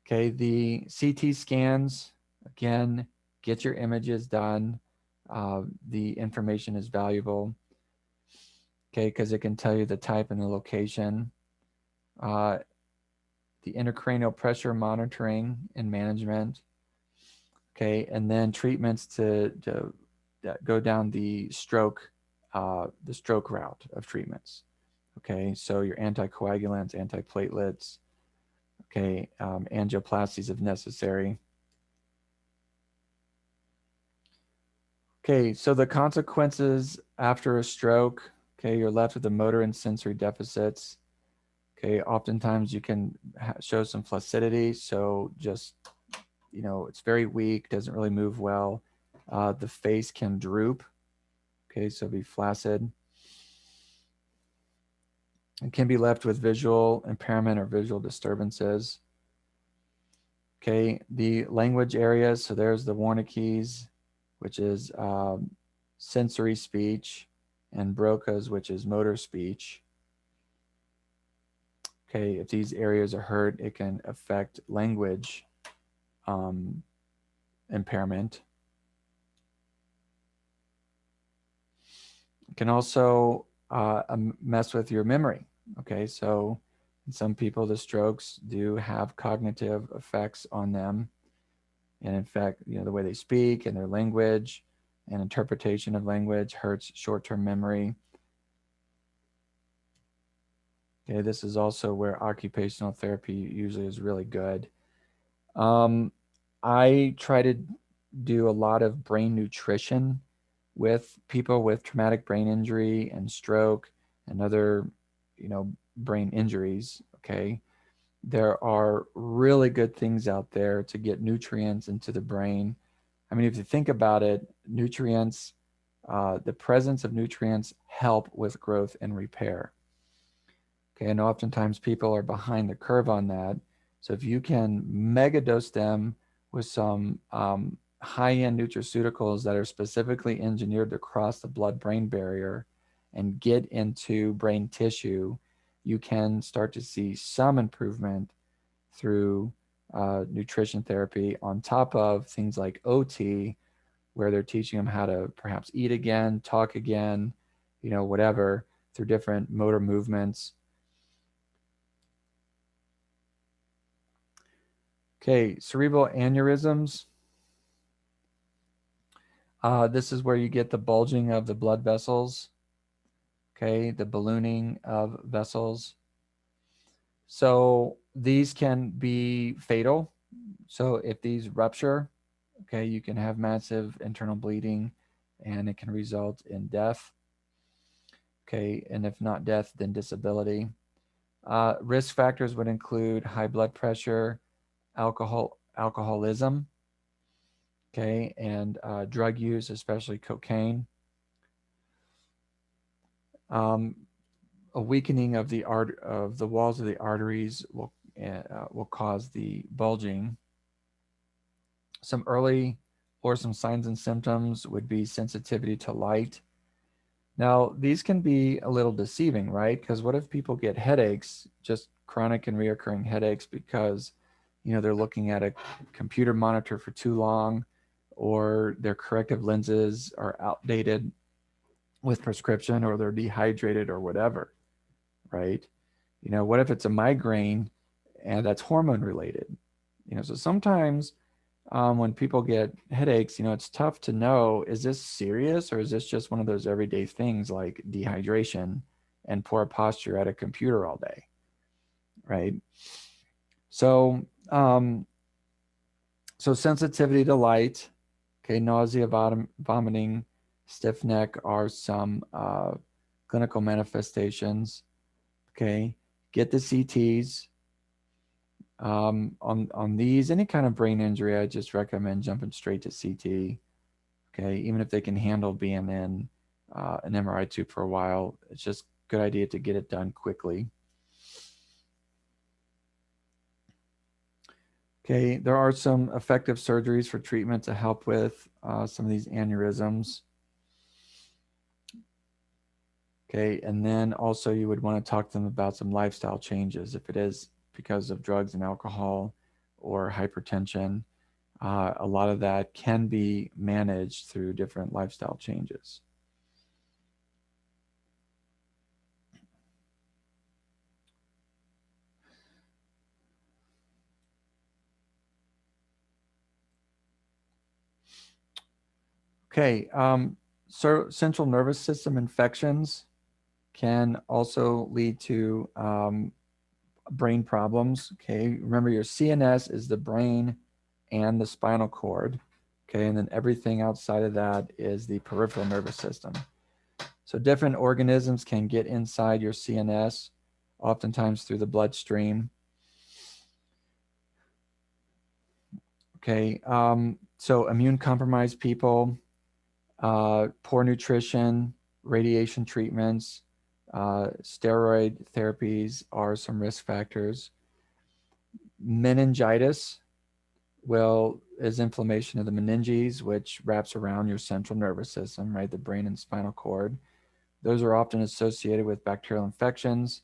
Okay, the CT scans, again, get your images done. The information is valuable. Okay, because it can tell you the type and the location. The intracranial pressure monitoring and management. Okay, and then treatments to go down the stroke route of treatments. Okay, so your anticoagulants, antiplatelets, okay, angioplasties if necessary. Okay, so the consequences after a stroke, okay, you're left with the motor and sensory deficits. Okay, oftentimes you can show some flaccidity, so just, it's very weak, doesn't really move well. The face can droop, okay, so be flaccid. It can be left with visual impairment or visual disturbances. Okay, the language areas, so there's the Wernicke's, which is sensory speech, and Broca's, which is motor speech. Okay, if these areas are hurt, it can affect language impairment. It can also mess with your memory. Okay, so in some people, the strokes do have cognitive effects on them. And in fact, the way they speak and their language and interpretation of language hurts short-term memory. Okay, this is also where occupational therapy usually is really good. I try to do a lot of brain nutrition with people with traumatic brain injury and stroke and other, brain injuries. Okay, there are really good things out there to get nutrients into the brain. I mean, if you think about it, nutrients, the presence of nutrients help with growth and repair. Okay, and oftentimes people are behind the curve on that. So if you can mega dose them with some high-end nutraceuticals that are specifically engineered to cross the blood-brain barrier and get into brain tissue, you can start to see some improvement through nutrition therapy on top of things like OT where they're teaching them how to perhaps eat again, talk again, whatever, through different motor movements. Okay, cerebral aneurysms. This is where you get the bulging of the blood vessels, okay, the ballooning of vessels. So these can be fatal. So if these rupture, okay, you can have massive internal bleeding and it can result in death. Okay, and if not death, then disability. Risk factors would include high blood pressure, alcoholism, okay, and drug use, especially cocaine. Um, a weakening of the walls of the arteries will cause the bulging. Some early or some signs and symptoms would be sensitivity to light. Now, these can be a little deceiving, right? Because what if people get headaches, just chronic and reoccurring headaches, because they're looking at a computer monitor for too long, or their corrective lenses are outdated with prescription, or they're dehydrated, or whatever, right? What if it's a migraine and that's hormone related? So sometimes when people get headaches, it's tough to know, is this serious or is this just one of those everyday things like dehydration and poor posture at a computer all day, right? So, so sensitivity to light, okay, nausea, vomiting, stiff neck are some clinical manifestations. Okay, get the CTs. On these, any kind of brain injury, I just recommend jumping straight to CT. Okay, even if they can handle being in an MRI tube for a while, it's just a good idea to get it done quickly. Okay, there are some effective surgeries for treatment to help with some of these aneurysms. Okay, and then also you would want to talk to them about some lifestyle changes if it is because of drugs and alcohol or hypertension. A lot of that can be managed through different lifestyle changes. Okay, so central nervous system infections can also lead to brain problems. Okay, remember your CNS is the brain and the spinal cord. Okay, and then everything outside of that is the peripheral nervous system. So different organisms can get inside your CNS, oftentimes through the bloodstream. Okay, so immune compromised people, poor nutrition, radiation treatments, steroid therapies are some risk factors. Meningitis is inflammation of the meninges, which wraps around your central nervous system, right? The brain and spinal cord. Those are often associated with bacterial infections.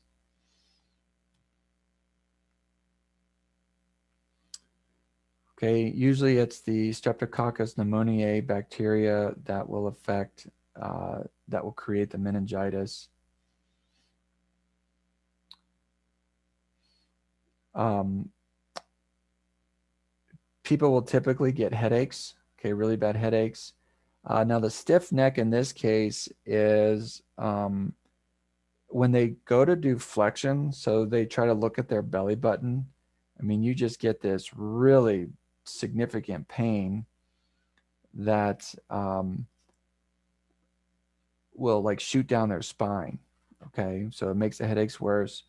Okay, usually it's the Streptococcus pneumoniae bacteria that will affect, that will create the meningitis. People will typically get headaches, okay, really bad headaches. Now, the stiff neck in this case is when they go to do flexion, so they try to look at their belly button. I mean, you just get this really significant pain that will like shoot down their spine. Okay, so it makes the headaches worse.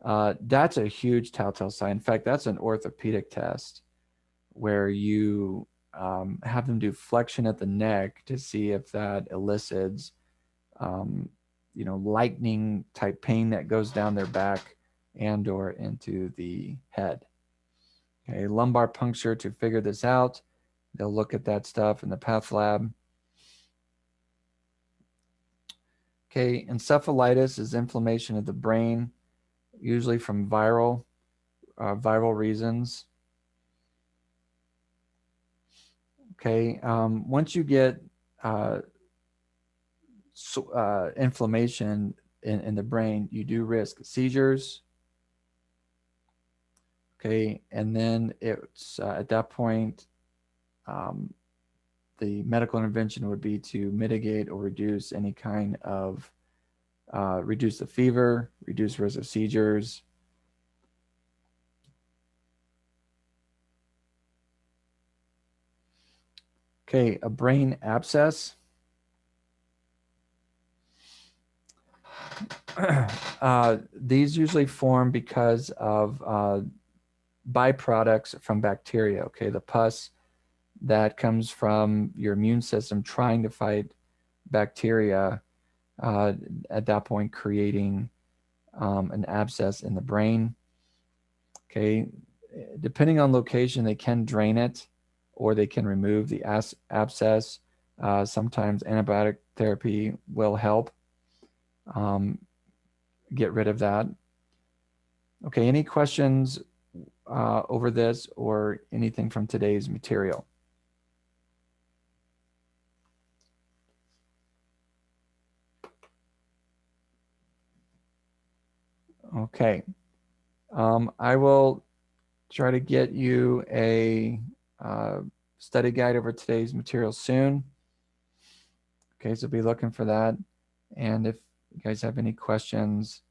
That's a huge telltale sign. In fact, that's an orthopedic test where you have them do flexion at the neck to see if that elicits, lightning type pain that goes down their back and or into the head. Okay, lumbar puncture to figure this out. They'll look at that stuff in the path lab. Okay, encephalitis is inflammation of the brain, usually from viral reasons. Okay, once you get inflammation in the brain, you do risk seizures. Okay, and then it's at that point, um, the medical intervention would be to mitigate or reduce any kind of reduce the fever, reduce risk of seizures. Okay, a brain abscess. These usually form because of byproducts from bacteria. Okay, the pus that comes from your immune system trying to fight bacteria, uh, at that point creating an abscess in the brain. Okay, depending on location, they can drain it or they can remove the abscess. Sometimes antibiotic therapy will help um, get rid of that. Okay, any questions over this or anything from today's material? Okay, I will try to get you a study guide over today's material soon. Okay, so be looking for that. And if you guys have any questions,